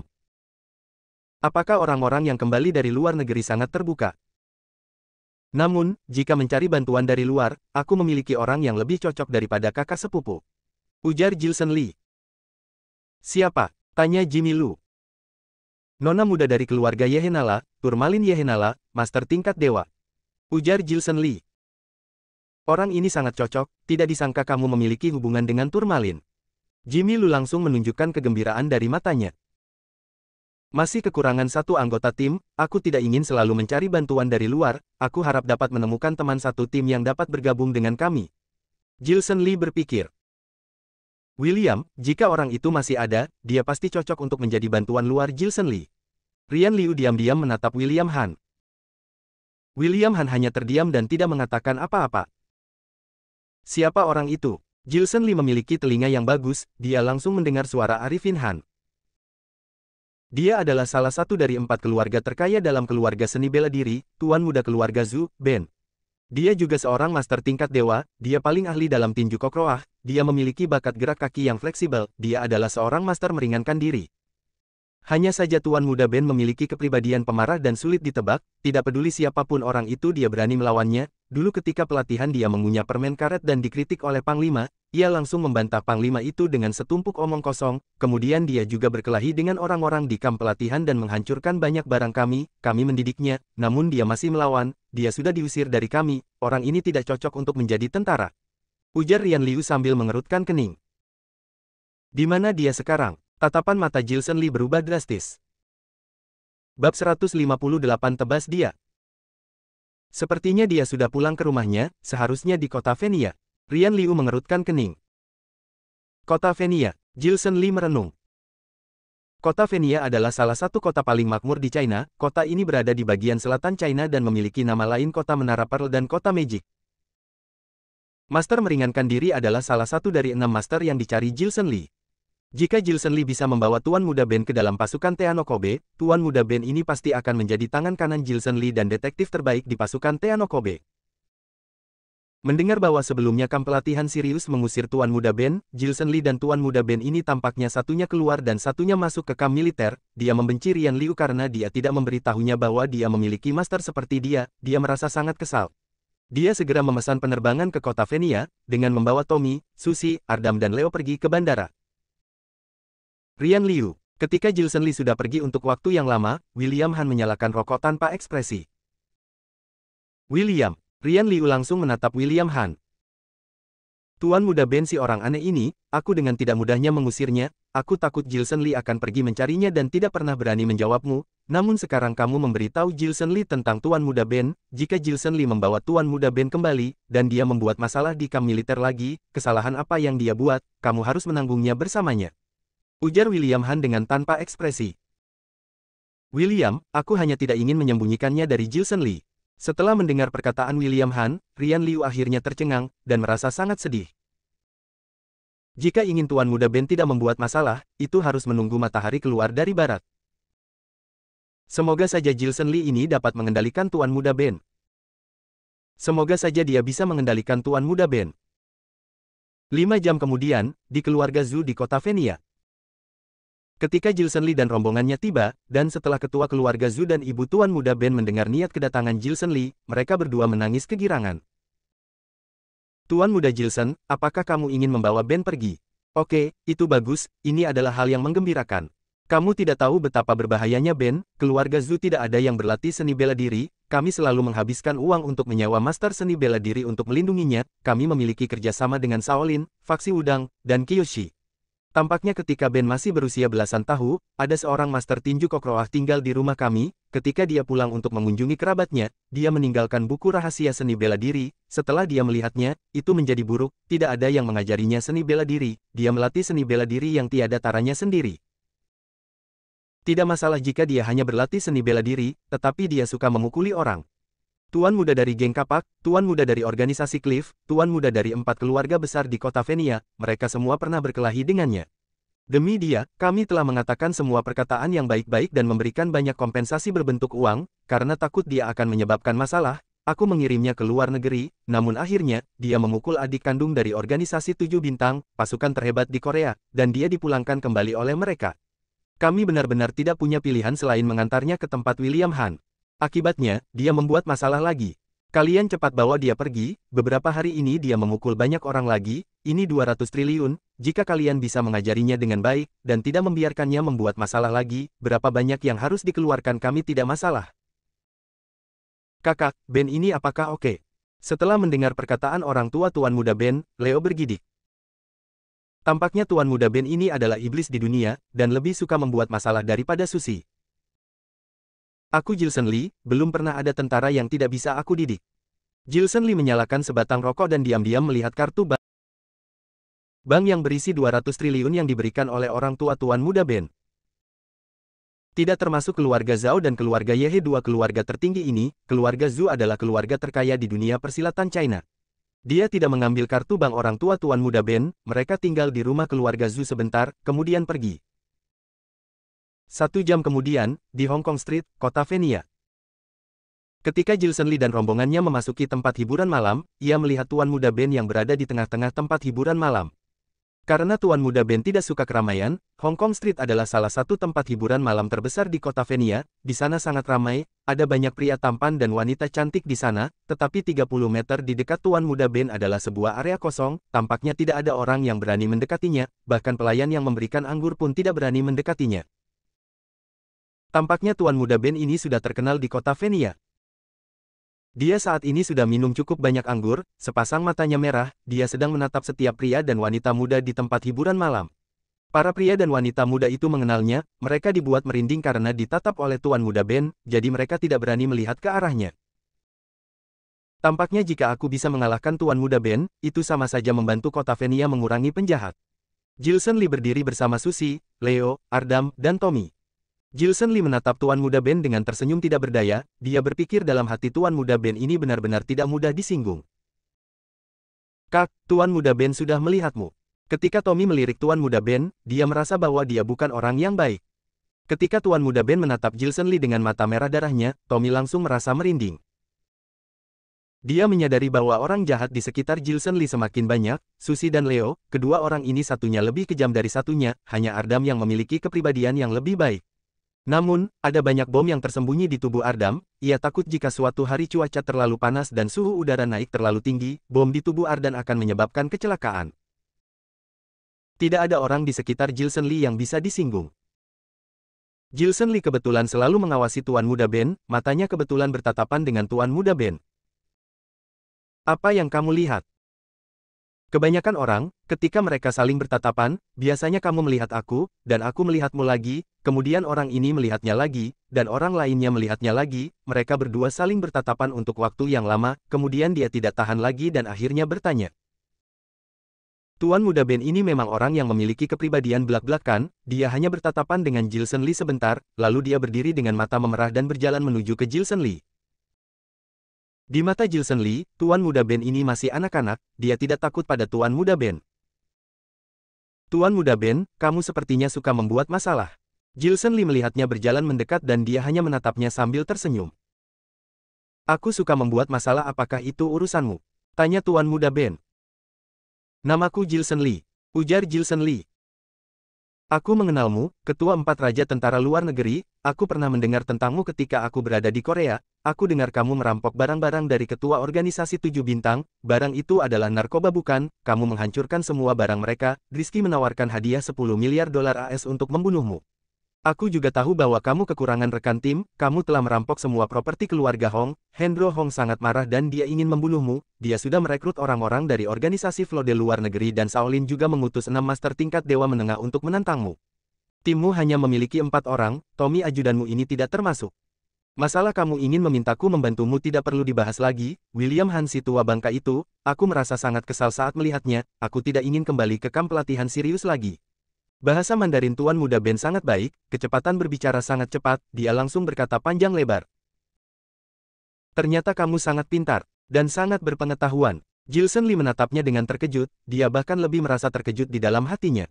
Apakah orang-orang yang kembali dari luar negeri sangat terbuka? Namun, jika mencari bantuan dari luar, aku memiliki orang yang lebih cocok daripada kakak sepupu. Ujar Jilson Lee. Siapa? Tanya Jimmy Lu. Nona muda dari keluarga Yehenala, Turmalin Yehenala, master tingkat dewa. Ujar Jilson Lee. Orang ini sangat cocok, tidak disangka kamu memiliki hubungan dengan Turmalin. Jimmy Lu langsung menunjukkan kegembiraan dari matanya. Masih kekurangan satu anggota tim, aku tidak ingin selalu mencari bantuan dari luar, aku harap dapat menemukan teman satu tim yang dapat bergabung dengan kami. Jilson Lee berpikir. William, jika orang itu masih ada, dia pasti cocok untuk menjadi bantuan luar Jilson Lee. Rian Liu diam-diam menatap William Han. William Han hanya terdiam dan tidak mengatakan apa-apa. Siapa orang itu? Jilson Lee memiliki telinga yang bagus, dia langsung mendengar suara Arifin Han. Dia adalah salah satu dari 4 keluarga terkaya dalam keluarga seni bela diri, tuan muda keluarga Zhu, Ben. Dia juga seorang master tingkat dewa, dia paling ahli dalam tinju kokroah, dia memiliki bakat gerak kaki yang fleksibel, dia adalah seorang master meringankan diri. Hanya saja Tuan Muda Ben memiliki kepribadian pemarah dan sulit ditebak, tidak peduli siapapun orang itu dia berani melawannya. Dulu ketika pelatihan dia mengunyah permen karet dan dikritik oleh Panglima, ia langsung membantah Panglima itu dengan setumpuk omong kosong, kemudian dia juga berkelahi dengan orang-orang di kamp pelatihan dan menghancurkan banyak barang kami mendidiknya, namun dia masih melawan, dia sudah diusir dari kami, orang ini tidak cocok untuk menjadi tentara. Ujar Rian Liu sambil mengerutkan kening. Di mana dia sekarang? Tatapan mata Jilson Lee berubah drastis. Bab 158 tebas dia. Sepertinya dia sudah pulang ke rumahnya, seharusnya di kota Venia. Rian Liu mengerutkan kening. Kota Venia, Jilson Lee merenung. Kota Venia adalah salah satu kota paling makmur di China, kota ini berada di bagian selatan China dan memiliki nama lain kota Menara Pearl dan kota Magic. Master meringankan diri adalah salah satu dari 6 master yang dicari Jilson Lee. Jika Jilson Lee bisa membawa Tuan Muda Ben ke dalam pasukan Teanokobe, Tuan Muda Ben ini pasti akan menjadi tangan kanan Jilson Lee dan detektif terbaik di pasukan Teanokobe. Mendengar bahwa sebelumnya kamp pelatihan Sirius mengusir Tuan Muda Ben, Jilson Lee dan Tuan Muda Ben ini tampaknya satunya keluar dan satunya masuk ke kamp militer. Dia membenci Rian Liu karena dia tidak memberitahunya bahwa dia memiliki master seperti dia merasa sangat kesal. Dia segera memesan penerbangan ke kota Venia, dengan membawa Tommy, Susie, Ardam dan Leo pergi ke bandara. Rian Liu. Ketika Jilson Lee sudah pergi untuk waktu yang lama, William Han menyalakan rokok tanpa ekspresi. William. Rian Liu langsung menatap William Han. Tuan Muda Ben si orang aneh ini, aku dengan tidak mudahnya mengusirnya, aku takut Jilson Lee akan pergi mencarinya dan tidak pernah berani menjawabmu, namun sekarang kamu memberitahu Jilson Lee tentang Tuan Muda Ben, jika Jilson Lee membawa Tuan Muda Ben kembali, dan dia membuat masalah di kamp militer lagi, kesalahan apa yang dia buat, kamu harus menanggungnya bersamanya. Ujar William Han dengan tanpa ekspresi. William, aku hanya tidak ingin menyembunyikannya dari Jilson Lee. Setelah mendengar perkataan William Han, Rian Liu akhirnya tercengang, dan merasa sangat sedih. Jika ingin Tuan Muda Ben tidak membuat masalah, itu harus menunggu matahari keluar dari barat. Semoga saja Jilson Lee ini dapat mengendalikan Tuan Muda Ben. Semoga saja dia bisa mengendalikan Tuan Muda Ben. 5 jam kemudian, di keluarga Zhu di kota Venia. Ketika Jilson Lee dan rombongannya tiba, dan setelah ketua keluarga Zhu dan ibu Tuan Muda Ben mendengar niat kedatangan Jilson Lee, mereka berdua menangis kegirangan. Tuan Muda Jilson, apakah kamu ingin membawa Ben pergi? Oke, itu bagus, ini adalah hal yang menggembirakan. Kamu tidak tahu betapa berbahayanya Ben, keluarga Zhu tidak ada yang berlatih seni bela diri, kami selalu menghabiskan uang untuk menyewa master seni bela diri untuk melindunginya, kami memiliki kerjasama dengan Shaolin, faksi Wudang, dan Kyoshi. Tampaknya ketika Ben masih berusia belasan tahun, ada seorang master tinju kokroah tinggal di rumah kami, ketika dia pulang untuk mengunjungi kerabatnya, dia meninggalkan buku rahasia seni bela diri, setelah dia melihatnya, itu menjadi buruk, tidak ada yang mengajarinya seni bela diri, dia melatih seni bela diri yang tiada taranya sendiri. Tidak masalah jika dia hanya berlatih seni bela diri, tetapi dia suka memukuli orang. Tuan muda dari geng Kapak, tuan muda dari organisasi Cliff, tuan muda dari 4 keluarga besar di kota Venia, mereka semua pernah berkelahi dengannya. Demi dia, kami telah mengatakan semua perkataan yang baik-baik dan memberikan banyak kompensasi berbentuk uang, karena takut dia akan menyebabkan masalah, aku mengirimnya ke luar negeri, namun akhirnya, dia memukul adik kandung dari organisasi 7 bintang, pasukan terhebat di Korea, dan dia dipulangkan kembali oleh mereka. Kami benar-benar tidak punya pilihan selain mengantarnya ke tempat William Han. Akibatnya, dia membuat masalah lagi. Kalian cepat bawa dia pergi, beberapa hari ini dia memukul banyak orang lagi, ini 200 triliun, jika kalian bisa mengajarinya dengan baik, dan tidak membiarkannya membuat masalah lagi, berapa banyak yang harus dikeluarkan kami tidak masalah. Kakak, Ben ini apakah oke? Setelah mendengar perkataan orang tua Tuan Muda Ben, Leo bergidik. Tampaknya Tuan Muda Ben ini adalah iblis di dunia, dan lebih suka membuat masalah daripada Susi. Aku Jilson Lee, belum pernah ada tentara yang tidak bisa aku didik. Jilson Lee menyalakan sebatang rokok dan diam-diam melihat kartu bank yang berisi 200 triliun yang diberikan oleh orang tua Tuan Muda Ben. Tidak termasuk keluarga Zhao dan keluarga Yehe, dua keluarga tertinggi ini, keluarga Zhu adalah keluarga terkaya di dunia persilatan China. Dia tidak mengambil kartu bank orang tua Tuan Muda Ben, mereka tinggal di rumah keluarga Zhu sebentar, kemudian pergi. 1 jam kemudian, di Hong Kong Street, kota Venia. Ketika Jilson Lee dan rombongannya memasuki tempat hiburan malam, ia melihat Tuan Muda Ben yang berada di tengah-tengah tempat hiburan malam. Karena Tuan Muda Ben tidak suka keramaian, Hong Kong Street adalah salah satu tempat hiburan malam terbesar di kota Venia, di sana sangat ramai, ada banyak pria tampan dan wanita cantik di sana, tetapi 30 meter di dekat Tuan Muda Ben adalah sebuah area kosong, tampaknya tidak ada orang yang berani mendekatinya, bahkan pelayan yang memberikan anggur pun tidak berani mendekatinya. Tampaknya Tuan Muda Ben ini sudah terkenal di kota Venia. Dia saat ini sudah minum cukup banyak anggur, sepasang matanya merah, dia sedang menatap setiap pria dan wanita muda di tempat hiburan malam. Para pria dan wanita muda itu mengenalnya, mereka dibuat merinding karena ditatap oleh Tuan Muda Ben, jadi mereka tidak berani melihat ke arahnya. Tampaknya jika aku bisa mengalahkan Tuan Muda Ben, itu sama saja membantu kota Venia mengurangi penjahat. Jilson Lee berdiri bersama Susi, Leo, Ardam, dan Tommy. Jilson Lee menatap Tuan Muda Ben dengan tersenyum tidak berdaya, dia berpikir dalam hati Tuan Muda Ben ini benar-benar tidak mudah disinggung. Kak, Tuan Muda Ben sudah melihatmu. Ketika Tommy melirik Tuan Muda Ben, dia merasa bahwa dia bukan orang yang baik. Ketika Tuan Muda Ben menatap Jilson Lee dengan mata merah darahnya, Tommy langsung merasa merinding. Dia menyadari bahwa orang jahat di sekitar Jilson Lee semakin banyak, Susi dan Leo, kedua orang ini satunya lebih kejam dari satunya, hanya Ardam yang memiliki kepribadian yang lebih baik. Namun, ada banyak bom yang tersembunyi di tubuh Ardam, ia takut jika suatu hari cuaca terlalu panas dan suhu udara naik terlalu tinggi, bom di tubuh Ardam akan menyebabkan kecelakaan. Tidak ada orang di sekitar Jilson Lee yang bisa disinggung. Jilson Lee kebetulan selalu mengawasi Tuan Muda Ben, matanya kebetulan bertatapan dengan Tuan Muda Ben. Apa yang kamu lihat? Kebanyakan orang, ketika mereka saling bertatapan, biasanya kamu melihat aku, dan aku melihatmu lagi, kemudian orang ini melihatnya lagi, dan orang lainnya melihatnya lagi, mereka berdua saling bertatapan untuk waktu yang lama, kemudian dia tidak tahan lagi dan akhirnya bertanya. Tuan Muda Ben ini memang orang yang memiliki kepribadian belak-belakan, dia hanya bertatapan dengan Jilson Lee sebentar, lalu dia berdiri dengan mata memerah dan berjalan menuju ke Jilson Lee. Di mata Jilson Lee, Tuan Muda Ben ini masih anak-anak, dia tidak takut pada Tuan Muda Ben. Tuan Muda Ben, kamu sepertinya suka membuat masalah. Jilson Lee melihatnya berjalan mendekat dan dia hanya menatapnya sambil tersenyum. Aku suka membuat masalah, apakah itu urusanmu? Tanya Tuan Muda Ben. Namaku Jilson Lee, ujar Jilson Lee. Aku mengenalmu, Ketua Empat Raja Tentara Luar Negeri, aku pernah mendengar tentangmu ketika aku berada di Korea, aku dengar kamu merampok barang-barang dari Ketua Organisasi Tujuh Bintang, barang itu adalah narkoba bukan, kamu menghancurkan semua barang mereka, Rizky menawarkan hadiah 10 miliar dolar AS untuk membunuhmu. Aku juga tahu bahwa kamu kekurangan rekan tim, kamu telah merampok semua properti keluarga Hong, Hendro Hong sangat marah dan dia ingin membunuhmu, dia sudah merekrut orang-orang dari organisasi Flode Luar Negeri dan Shaolin juga mengutus 6 master tingkat Dewa Menengah untuk menantangmu. Timmu hanya memiliki 4 orang, Tommy ajudanmu ini tidak termasuk. Masalah kamu ingin memintaku membantumu tidak perlu dibahas lagi, William Han si tua bangka itu, aku merasa sangat kesal saat melihatnya, aku tidak ingin kembali ke kamp pelatihan Sirius lagi. Bahasa Mandarin Tuan Muda Ben sangat baik, kecepatan berbicara sangat cepat, dia langsung berkata panjang lebar. Ternyata kamu sangat pintar, dan sangat berpengetahuan. Gilson Lee menatapnya dengan terkejut, dia bahkan lebih merasa terkejut di dalam hatinya.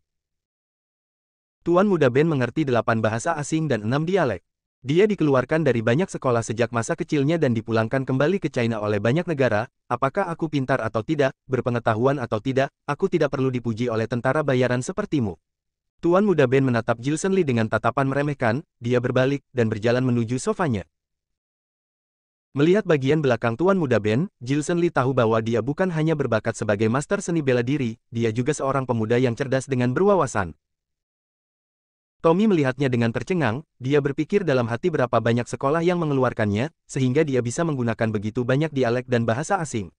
Tuan Muda Ben mengerti 8 bahasa asing dan 6 dialek. Dia dikeluarkan dari banyak sekolah sejak masa kecilnya dan dipulangkan kembali ke China oleh banyak negara, apakah aku pintar atau tidak, berpengetahuan atau tidak, aku tidak perlu dipuji oleh tentara bayaran sepertimu. Tuan Muda Ben menatap Gilson Lee dengan tatapan meremehkan, dia berbalik, dan berjalan menuju sofanya. Melihat bagian belakang Tuan Muda Ben, Gilson Lee tahu bahwa dia bukan hanya berbakat sebagai master seni bela diri, dia juga seorang pemuda yang cerdas dengan berwawasan. Tommy melihatnya dengan tercengang, dia berpikir dalam hati berapa banyak sekolah yang mengeluarkannya, sehingga dia bisa menggunakan begitu banyak dialek dan bahasa asing.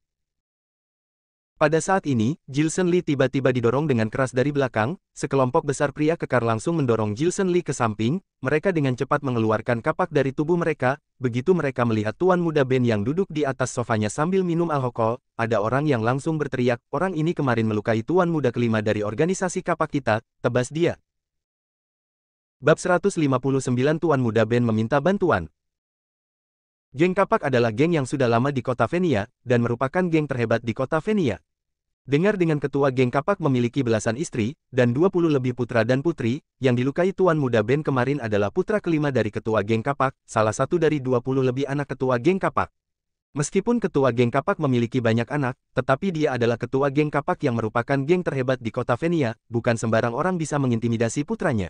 Pada saat ini, Gilson Lee tiba-tiba didorong dengan keras dari belakang, sekelompok besar pria kekar langsung mendorong Gilson Lee ke samping, mereka dengan cepat mengeluarkan kapak dari tubuh mereka, begitu mereka melihat Tuan Muda Ben yang duduk di atas sofanya sambil minum alkohol, ada orang yang langsung berteriak, orang ini kemarin melukai Tuan Muda kelima dari organisasi kapak kita, tebas dia. Bab 159 Tuan Muda Ben meminta bantuan. Geng kapak adalah geng yang sudah lama di kota Venia, dan merupakan geng terhebat di kota Venia. Dengar dengan ketua geng kapak memiliki belasan istri, dan 20 lebih putra dan putri, yang dilukai Tuan Muda Ben kemarin adalah putra kelima dari ketua geng kapak, salah satu dari 20 lebih anak ketua geng kapak. Meskipun ketua geng kapak memiliki banyak anak, tetapi dia adalah ketua geng kapak yang merupakan geng terhebat di kota Venia, bukan sembarang orang bisa mengintimidasi putranya.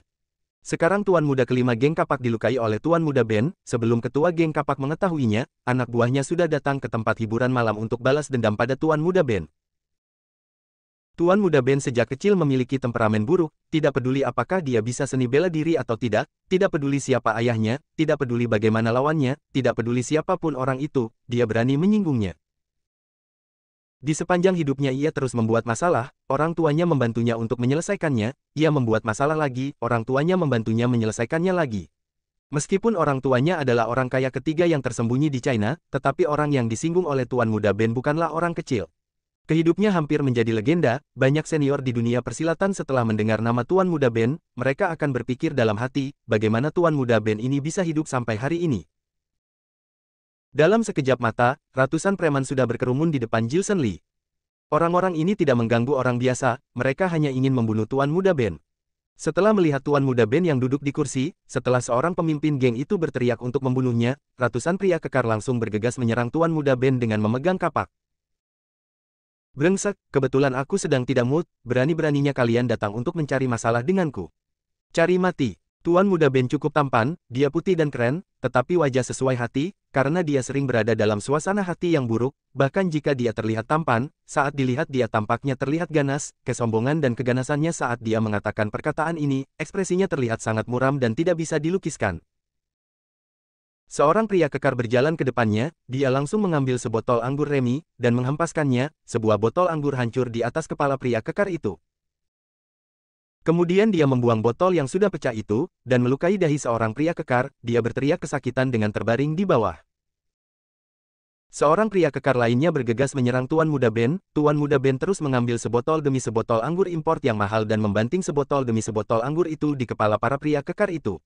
Sekarang Tuan Muda kelima geng kapak dilukai oleh Tuan Muda Ben, sebelum ketua geng kapak mengetahuinya, anak buahnya sudah datang ke tempat hiburan malam untuk balas dendam pada Tuan Muda Ben. Tuan Muda Ben sejak kecil memiliki temperamen buruk, tidak peduli apakah dia bisa seni bela diri atau tidak peduli siapa ayahnya, tidak peduli bagaimana lawannya, tidak peduli siapapun orang itu, dia berani menyinggungnya. Di sepanjang hidupnya ia terus membuat masalah, orang tuanya membantunya untuk menyelesaikannya, ia membuat masalah lagi, orang tuanya membantunya menyelesaikannya lagi. Meskipun orang tuanya adalah orang kaya ketiga yang tersembunyi di China, tetapi orang yang disinggung oleh Tuan Muda Ben bukanlah orang kecil. Kehidupnya hampir menjadi legenda, banyak senior di dunia persilatan setelah mendengar nama Tuan Muda Ben, mereka akan berpikir dalam hati, bagaimana Tuan Muda Ben ini bisa hidup sampai hari ini. Dalam sekejap mata, ratusan preman sudah berkerumun di depan Gilson Lee. Orang-orang ini tidak mengganggu orang biasa, mereka hanya ingin membunuh Tuan Muda Ben. Setelah melihat Tuan Muda Ben yang duduk di kursi, setelah seorang pemimpin geng itu berteriak untuk membunuhnya, ratusan pria kekar langsung bergegas menyerang Tuan Muda Ben dengan memegang kapak. Brengsek, kebetulan aku sedang tidak mood, berani-beraninya kalian datang untuk mencari masalah denganku. Cari mati. Tuan Muda Ben cukup tampan, dia putih dan keren, tetapi wajah sesuai hati, karena dia sering berada dalam suasana hati yang buruk, bahkan jika dia terlihat tampan, saat dilihat dia tampaknya terlihat ganas, kesombongan dan keganasannya saat dia mengatakan perkataan ini, ekspresinya terlihat sangat muram dan tidak bisa dilukiskan. Seorang pria kekar berjalan ke depannya, dia langsung mengambil sebotol anggur remi, dan menghempaskannya, sebuah botol anggur hancur di atas kepala pria kekar itu. Kemudian dia membuang botol yang sudah pecah itu, dan melukai dahi seorang pria kekar, dia berteriak kesakitan dengan terbaring di bawah. Seorang pria kekar lainnya bergegas menyerang Tuan Muda Ben terus mengambil sebotol demi sebotol anggur import yang mahal dan membanting sebotol demi sebotol anggur itu di kepala para pria kekar itu.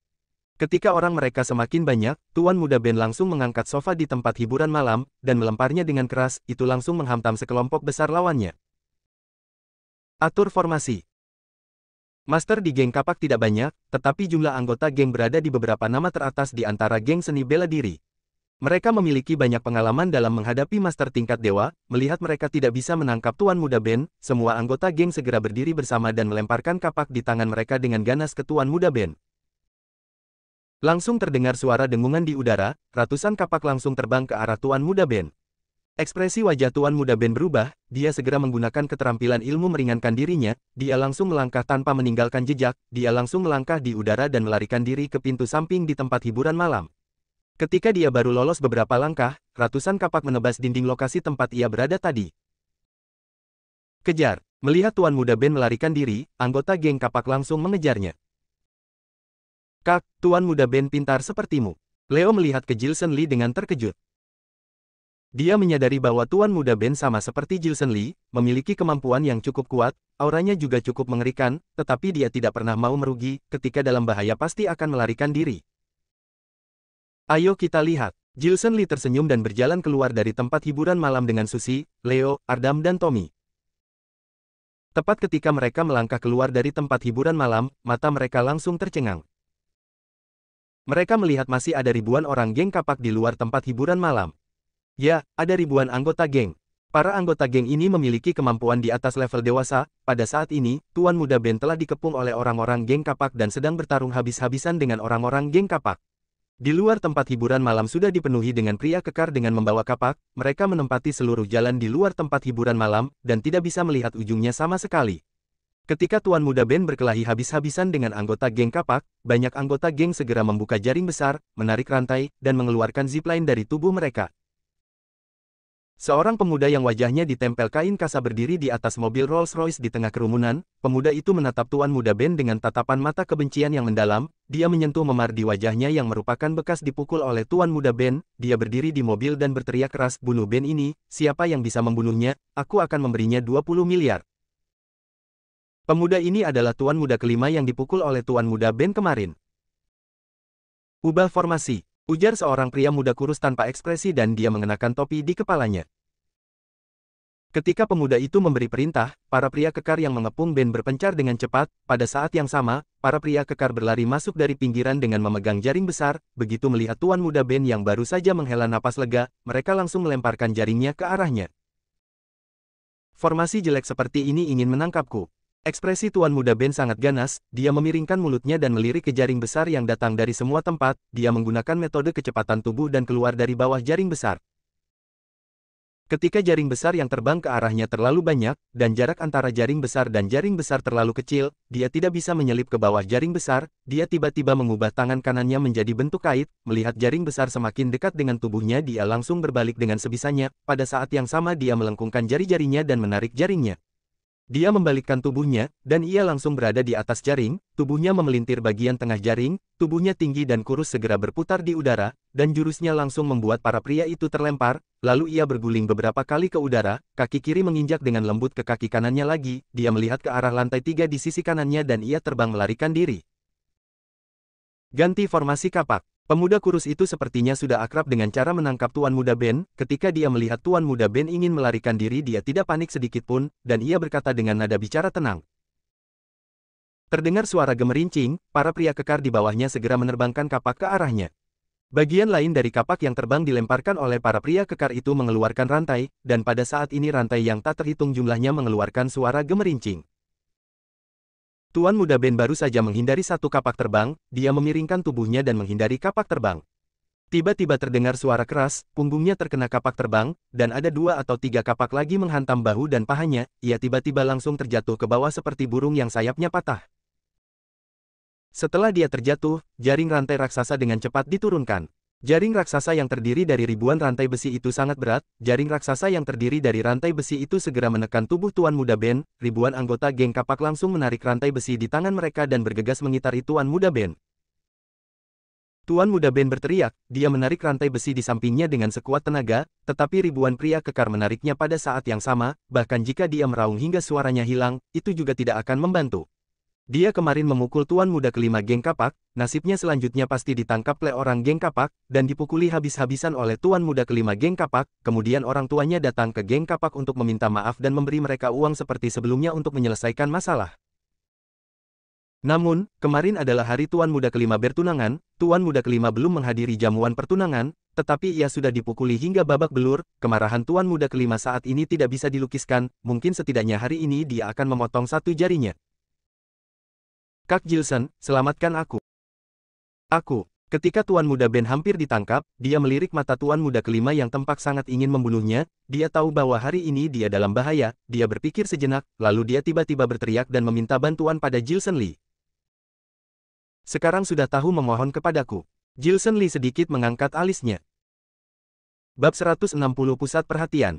Ketika orang mereka semakin banyak, Tuan Muda Ben langsung mengangkat sofa di tempat hiburan malam, dan melemparnya dengan keras, itu langsung menghantam sekelompok besar lawannya. Atur formasi. Master di geng kapak tidak banyak, tetapi jumlah anggota geng berada di beberapa nama teratas di antara geng seni bela diri. Mereka memiliki banyak pengalaman dalam menghadapi master tingkat dewa. Melihat mereka tidak bisa menangkap Tuan Muda Ben, semua anggota geng segera berdiri bersama dan melemparkan kapak di tangan mereka dengan ganas ke Tuan Muda Ben. Langsung terdengar suara dengungan di udara, ratusan kapak langsung terbang ke arah Tuan Muda Ben. Ekspresi wajah Tuan Muda Ben berubah, dia segera menggunakan keterampilan ilmu meringankan dirinya, dia langsung melangkah tanpa meninggalkan jejak, dia langsung melangkah di udara dan melarikan diri ke pintu samping di tempat hiburan malam. Ketika dia baru lolos beberapa langkah, ratusan kapak menebas dinding lokasi tempat ia berada tadi. Kejar! Melihat Tuan Muda Ben melarikan diri, anggota geng kapak langsung mengejarnya. Kak, Tuan Muda Ben pintar sepertimu. Leo melihat ke Jilson Lee dengan terkejut. Dia menyadari bahwa Tuan Muda Ben sama seperti Jilson Lee, memiliki kemampuan yang cukup kuat, auranya juga cukup mengerikan, tetapi dia tidak pernah mau merugi, ketika dalam bahaya pasti akan melarikan diri. Ayo kita lihat. Jilson Lee tersenyum dan berjalan keluar dari tempat hiburan malam dengan Susie, Leo, Ardam dan Tommy. Tepat ketika mereka melangkah keluar dari tempat hiburan malam, mata mereka langsung tercengang. Mereka melihat masih ada ribuan orang geng kapak di luar tempat hiburan malam. Ya, ada ribuan anggota geng. Para anggota geng ini memiliki kemampuan di atas level dewasa. Pada saat ini, Tuan Muda Ben telah dikepung oleh orang-orang geng kapak dan sedang bertarung habis-habisan dengan orang-orang geng kapak. Di luar tempat hiburan malam sudah dipenuhi dengan pria kekar dengan membawa kapak, mereka menempati seluruh jalan di luar tempat hiburan malam, dan tidak bisa melihat ujungnya sama sekali. Ketika Tuan Muda Ben berkelahi habis-habisan dengan anggota geng kapak, banyak anggota geng segera membuka jaring besar, menarik rantai, dan mengeluarkan zipline dari tubuh mereka. Seorang pemuda yang wajahnya ditempel kain kasa berdiri di atas mobil Rolls-Royce di tengah kerumunan. Pemuda itu menatap Tuan Muda Ben dengan tatapan mata kebencian yang mendalam. Dia menyentuh memar di wajahnya yang merupakan bekas dipukul oleh Tuan Muda Ben. Dia berdiri di mobil dan berteriak keras, "Bunuh Ben ini, siapa yang bisa membunuhnya? Aku akan memberinya 20 miliar. Pemuda ini adalah Tuan Muda kelima yang dipukul oleh Tuan Muda Ben kemarin. Ubah formasi, ujar seorang pria muda kurus tanpa ekspresi dan dia mengenakan topi di kepalanya. Ketika pemuda itu memberi perintah, para pria kekar yang mengepung Ben berpencar dengan cepat. Pada saat yang sama, para pria kekar berlari masuk dari pinggiran dengan memegang jaring besar. Begitu melihat Tuan Muda Ben yang baru saja menghela napas lega, mereka langsung melemparkan jaringnya ke arahnya. Formasi jelek seperti ini ingin menangkapku. Ekspresi Tuan Muda Ben sangat ganas, dia memiringkan mulutnya dan melirik ke jaring besar yang datang dari semua tempat. Dia menggunakan metode kecepatan tubuh dan keluar dari bawah jaring besar. Ketika jaring besar yang terbang ke arahnya terlalu banyak, dan jarak antara jaring besar dan jaring besar terlalu kecil, dia tidak bisa menyelip ke bawah jaring besar. Dia tiba-tiba mengubah tangan kanannya menjadi bentuk kait. Melihat jaring besar semakin dekat dengan tubuhnya, dia langsung berbalik dengan sebisanya. Pada saat yang sama dia melengkungkan jari-jarinya dan menarik jaringnya. Dia membalikkan tubuhnya, dan ia langsung berada di atas jaring. Tubuhnya memelintir bagian tengah jaring, tubuhnya tinggi dan kurus segera berputar di udara, dan jurusnya langsung membuat para pria itu terlempar. Lalu ia berguling beberapa kali ke udara, kaki kiri menginjak dengan lembut ke kaki kanannya lagi. Dia melihat ke arah lantai 3 di sisi kanannya dan ia terbang melarikan diri. Ganti formasi kapak. Pemuda kurus itu sepertinya sudah akrab dengan cara menangkap Tuan Muda Ben. Ketika dia melihat Tuan Muda Ben ingin melarikan diri, dia tidak panik sedikit pun, dan ia berkata dengan nada bicara tenang. Terdengar suara gemerincing, para pria kekar di bawahnya segera menerbangkan kapak ke arahnya. Bagian lain dari kapak yang terbang dilemparkan oleh para pria kekar itu mengeluarkan rantai, dan pada saat ini rantai yang tak terhitung jumlahnya mengeluarkan suara gemerincing. Tuan Muda Ben baru saja menghindari satu kapak terbang, dia memiringkan tubuhnya dan menghindari kapak terbang. Tiba-tiba terdengar suara keras, punggungnya terkena kapak terbang, dan ada 2 atau 3 kapak lagi menghantam bahu dan pahanya. Ia tiba-tiba langsung terjatuh ke bawah seperti burung yang sayapnya patah. Setelah dia terjatuh, jaring rantai raksasa dengan cepat diturunkan. Jaring raksasa yang terdiri dari ribuan rantai besi itu sangat berat. Jaring raksasa yang terdiri dari rantai besi itu segera menekan tubuh Tuan Muda Ben. Ribuan anggota geng kapak langsung menarik rantai besi di tangan mereka dan bergegas mengitari Tuan Muda Ben. Tuan Muda Ben berteriak, dia menarik rantai besi di sampingnya dengan sekuat tenaga, tetapi ribuan pria kekar menariknya pada saat yang sama. Bahkan jika dia meraung hingga suaranya hilang, itu juga tidak akan membantu. Dia kemarin memukul Tuan Muda kelima geng kapak, nasibnya selanjutnya pasti ditangkap oleh orang geng kapak, dan dipukuli habis-habisan oleh Tuan Muda kelima geng kapak. Kemudian orang tuanya datang ke geng kapak untuk meminta maaf dan memberi mereka uang seperti sebelumnya untuk menyelesaikan masalah. Namun, kemarin adalah hari Tuan Muda kelima bertunangan, Tuan Muda kelima belum menghadiri jamuan pertunangan, tetapi ia sudah dipukuli hingga babak belur. Kemarahan Tuan Muda kelima saat ini tidak bisa dilukiskan, mungkin setidaknya hari ini dia akan memotong satu jarinya. Kak Jilson, selamatkan aku. Aku. Ketika Tuan Muda Ben hampir ditangkap, dia melirik mata Tuan Muda kelima yang tampak sangat ingin membunuhnya. Dia tahu bahwa hari ini dia dalam bahaya. Dia berpikir sejenak, lalu dia tiba-tiba berteriak dan meminta bantuan pada Jilson Lee. Sekarang sudah tahu memohon kepadaku. Jilson Lee sedikit mengangkat alisnya. Bab 160 Pusat Perhatian.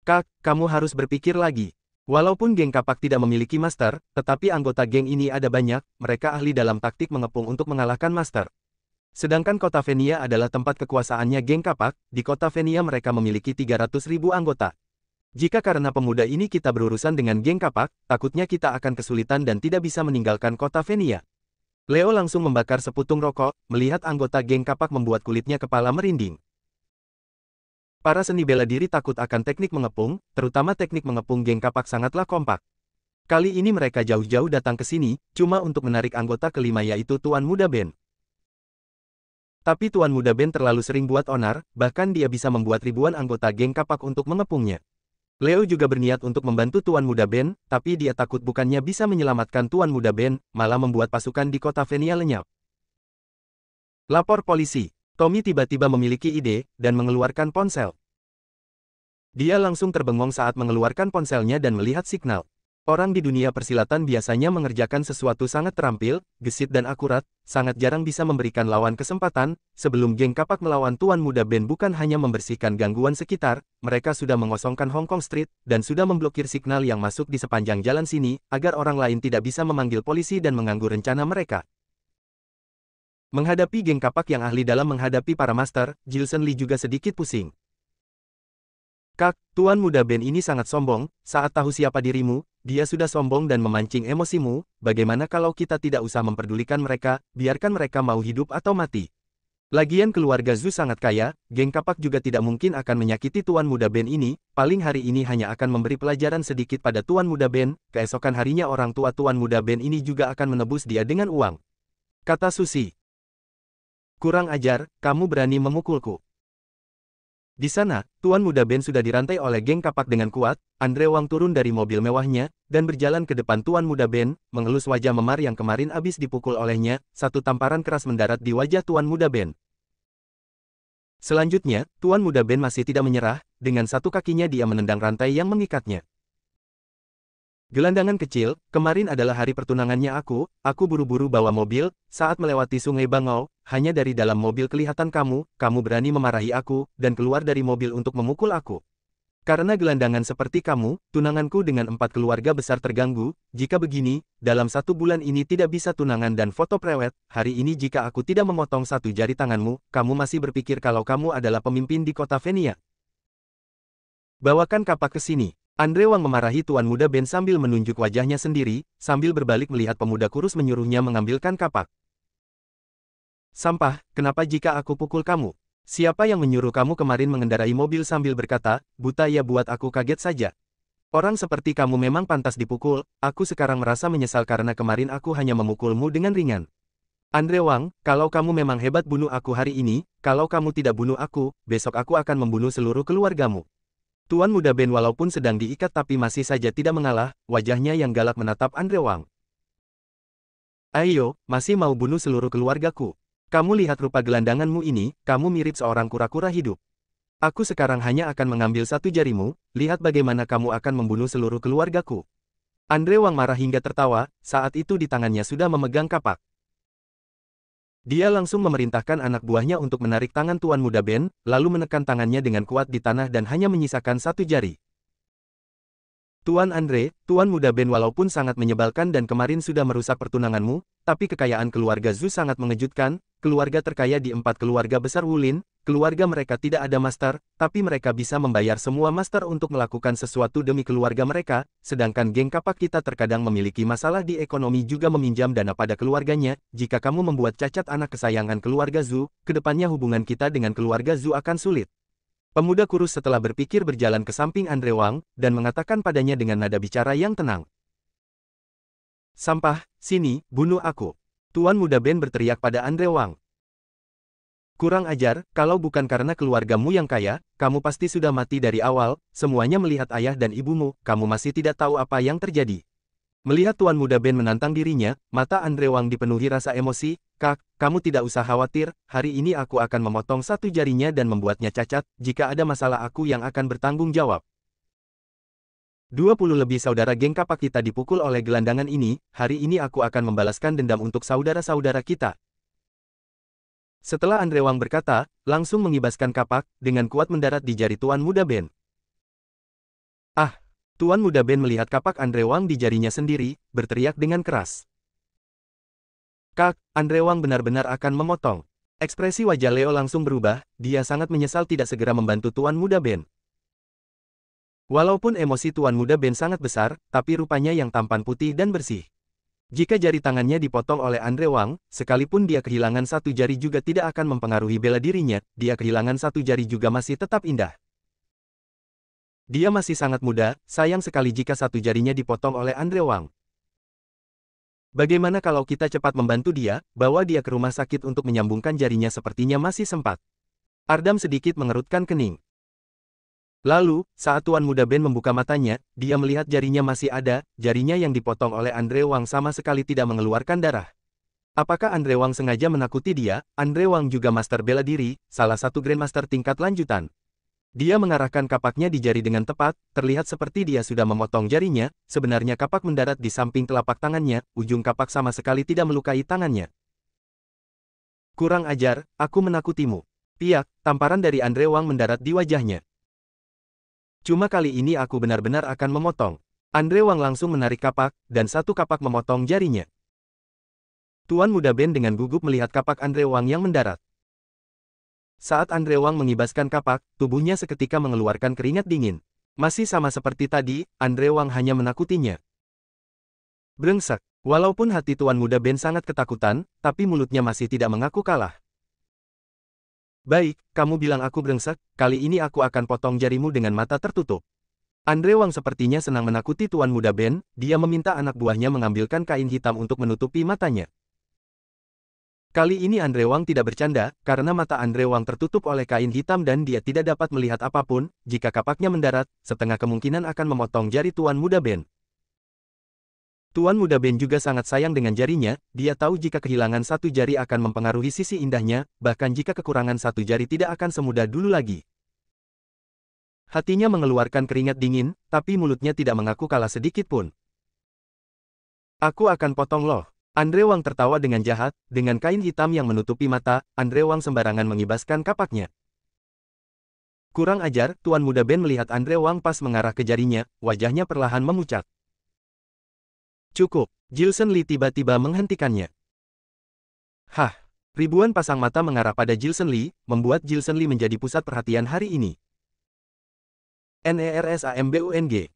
Kak, kamu harus berpikir lagi. Walaupun geng kapak tidak memiliki master, tetapi anggota geng ini ada banyak, mereka ahli dalam taktik mengepung untuk mengalahkan master. Sedangkan kota Venia adalah tempat kekuasaannya geng kapak, di kota Venia mereka memiliki 300.000 anggota. Jika karena pemuda ini kita berurusan dengan geng kapak, takutnya kita akan kesulitan dan tidak bisa meninggalkan kota Venia. Leo langsung membakar seputung rokok, melihat anggota geng kapak membuat kulitnya kepala merinding. Para seni bela diri takut akan teknik mengepung, terutama teknik mengepung geng kapak sangatlah kompak. Kali ini mereka jauh-jauh datang ke sini, cuma untuk menarik anggota kelima yaitu Tuan Muda Ben. Tapi Tuan Muda Ben terlalu sering buat onar, bahkan dia bisa membuat ribuan anggota geng kapak untuk mengepungnya. Leo juga berniat untuk membantu Tuan Muda Ben, tapi dia takut bukannya bisa menyelamatkan Tuan Muda Ben, malah membuat pasukan di kota Venia lenyap. Lapor polisi. Tommy tiba-tiba memiliki ide, dan mengeluarkan ponsel. Dia langsung terbengong saat mengeluarkan ponselnya dan melihat signal. Orang di dunia persilatan biasanya mengerjakan sesuatu sangat terampil, gesit dan akurat, sangat jarang bisa memberikan lawan kesempatan. Sebelum geng kapak melawan Tuan Muda Ben bukan hanya membersihkan gangguan sekitar, mereka sudah mengosongkan Hong Kong Street, dan sudah memblokir signal yang masuk di sepanjang jalan sini, agar orang lain tidak bisa memanggil polisi dan mengganggu rencana mereka. Menghadapi geng kapak yang ahli dalam menghadapi para master, Jilson Lee juga sedikit pusing. Kak, Tuan Muda Ben ini sangat sombong, saat tahu siapa dirimu, dia sudah sombong dan memancing emosimu, bagaimana kalau kita tidak usah memperdulikan mereka, biarkan mereka mau hidup atau mati. Lagian keluarga Zhu sangat kaya, geng kapak juga tidak mungkin akan menyakiti Tuan Muda Ben ini, paling hari ini hanya akan memberi pelajaran sedikit pada Tuan Muda Ben, keesokan harinya orang tua Tuan Muda Ben ini juga akan menebus dia dengan uang. Kata Susi. Kurang ajar, kamu berani memukulku. Di sana, Tuan Muda Ben sudah dirantai oleh geng kapak dengan kuat. Andre Wang turun dari mobil mewahnya, dan berjalan ke depan Tuan Muda Ben, mengelus wajah memar yang kemarin habis dipukul olehnya. Satu tamparan keras mendarat di wajah Tuan Muda Ben. Selanjutnya, Tuan Muda Ben masih tidak menyerah, dengan satu kakinya dia menendang rantai yang mengikatnya. Gelandangan kecil, kemarin adalah hari pertunangannya aku buru-buru bawa mobil, saat melewati sungai Bangau, hanya dari dalam mobil kelihatan kamu berani memarahi aku, dan keluar dari mobil untuk memukul aku. Karena gelandangan seperti kamu, tunanganku dengan 4 keluarga besar terganggu, jika begini, dalam 1 bulan ini tidak bisa tunangan dan foto prewed, hari ini jika aku tidak memotong 1 jari tanganmu, kamu masih berpikir kalau kamu adalah pemimpin di kota Venia. Bawakan kapak ke sini. Andre Wang memarahi Tuan Muda Ben sambil menunjuk wajahnya sendiri, sambil berbalik melihat pemuda kurus menyuruhnya mengambilkan kapak. Sampah, kenapa jika aku pukul kamu? Siapa yang menyuruh kamu kemarin mengendarai mobil sambil berkata, buta ya buat aku kaget saja. Orang seperti kamu memang pantas dipukul, aku sekarang merasa menyesal karena kemarin aku hanya memukulmu dengan ringan. Andre Wang, kalau kamu memang hebat bunuh aku hari ini, kalau kamu tidak bunuh aku, besok aku akan membunuh seluruh keluargamu. Tuan Muda Ben walaupun sedang diikat tapi masih saja tidak mengalah, wajahnya yang galak menatap Andre Wang. Ayo, masih mau bunuh seluruh keluargaku. Kamu lihat rupa gelandanganmu ini, kamu mirip seorang kura-kura hidup. Aku sekarang hanya akan mengambil 1 jarimu, lihat bagaimana kamu akan membunuh seluruh keluargaku. Andre Wang marah hingga tertawa, saat itu di tangannya sudah memegang kapak. Dia langsung memerintahkan anak buahnya untuk menarik tangan Tuan Muda Ben, lalu menekan tangannya dengan kuat di tanah dan hanya menyisakan 1 jari. Tuan Andre, Tuan Muda Ben walaupun sangat menyebalkan dan kemarin sudah merusak pertunanganmu, tapi kekayaan keluarga Zhu sangat mengejutkan, keluarga terkaya di 4 keluarga besar Wulin, keluarga mereka tidak ada master, tapi mereka bisa membayar semua master untuk melakukan sesuatu demi keluarga mereka, sedangkan geng kapak kita terkadang memiliki masalah di ekonomi juga meminjam dana pada keluarganya, jika kamu membuat cacat anak kesayangan keluarga Zhu, kedepannya hubungan kita dengan keluarga Zhu akan sulit. Pemuda kurus setelah berpikir berjalan ke samping Andre Wang, dan mengatakan padanya dengan nada bicara yang tenang. Sampah, sini, bunuh aku. Tuan Muda Ben berteriak pada Andre Wang. Kurang ajar, kalau bukan karena keluargamu yang kaya, kamu pasti sudah mati dari awal, semuanya melihat ayah dan ibumu, kamu masih tidak tahu apa yang terjadi. Melihat Tuan Muda Ben menantang dirinya, mata Andre Wang dipenuhi rasa emosi. Kak, kamu tidak usah khawatir, hari ini aku akan memotong satu jarinya dan membuatnya cacat, jika ada masalah aku yang akan bertanggung jawab. 20 lebih saudara geng kapak kita dipukul oleh gelandangan ini, hari ini aku akan membalaskan dendam untuk saudara-saudara kita. Setelah Andre Wang berkata, langsung mengibaskan kapak, dengan kuat mendarat di jari Tuan Muda Ben. Ah! Tuan Muda Ben melihat kapak Andre Wang di jarinya sendiri, berteriak dengan keras. Kak, Andre Wang benar-benar akan memotong. Ekspresi wajah Leo langsung berubah, dia sangat menyesal tidak segera membantu Tuan Muda Ben. Walaupun emosi Tuan Muda Ben sangat besar, tapi rupanya yang tampan putih dan bersih. Jika jari tangannya dipotong oleh Andre Wang, sekalipun dia kehilangan satu jari juga tidak akan mempengaruhi bela dirinya, dia kehilangan satu jari juga masih tetap indah. Dia masih sangat muda, sayang sekali jika satu jarinya dipotong oleh Andre Wang. Bagaimana kalau kita cepat membantu dia, bawa dia ke rumah sakit untuk menyambungkan jarinya sepertinya masih sempat. Ardam sedikit mengerutkan kening. Lalu, saat Tuan Muda Ben membuka matanya, dia melihat jarinya masih ada, jarinya yang dipotong oleh Andre Wang sama sekali tidak mengeluarkan darah. Apakah Andre Wang sengaja menakuti dia? Andre Wang juga master bela diri, salah satu Grandmaster tingkat lanjutan. Dia mengarahkan kapaknya di jari dengan tepat, terlihat seperti dia sudah memotong jarinya, sebenarnya kapak mendarat di samping telapak tangannya, ujung kapak sama sekali tidak melukai tangannya. Kurang ajar, aku menakutimu. Piak, tamparan dari Andre Wang mendarat di wajahnya. Cuma kali ini aku benar-benar akan memotong. Andre Wang langsung menarik kapak, dan satu kapak memotong jarinya. Tuan Muda Ben dengan gugup melihat kapak Andre Wang yang mendarat. Saat Andre Wang mengibaskan kapak, tubuhnya seketika mengeluarkan keringat dingin. Masih sama seperti tadi, Andre Wang hanya menakutinya. Brengsek. Walaupun hati Tuan Muda Ben sangat ketakutan, tapi mulutnya masih tidak mengaku kalah. Baik, kamu bilang aku brengsek, kali ini aku akan potong jarimu dengan mata tertutup. Andre Wang sepertinya senang menakuti Tuan Muda Ben, dia meminta anak buahnya mengambilkan kain hitam untuk menutupi matanya. Kali ini Andre Wang tidak bercanda, karena mata Andre Wang tertutup oleh kain hitam dan dia tidak dapat melihat apapun, jika kapaknya mendarat, setengah kemungkinan akan memotong jari Tuan Muda Ben. Tuan Muda Ben juga sangat sayang dengan jarinya, dia tahu jika kehilangan satu jari akan mempengaruhi sisi indahnya, bahkan jika kekurangan satu jari tidak akan semudah dulu lagi. Hatinya mengeluarkan keringat dingin, tapi mulutnya tidak mengaku kalah sedikit pun. Aku akan potong loh. Andre Wang tertawa dengan jahat, dengan kain hitam yang menutupi mata, Andre Wang sembarangan mengibaskan kapaknya. Kurang ajar, Tuan Muda Ben melihat Andre Wang pas mengarah ke jarinya, wajahnya perlahan memucat. Cukup, Jilson Lee tiba-tiba menghentikannya. Hah, ribuan pasang mata mengarah pada Jilson Lee, membuat Jilson Lee menjadi pusat perhatian hari ini. NERSAMBUNG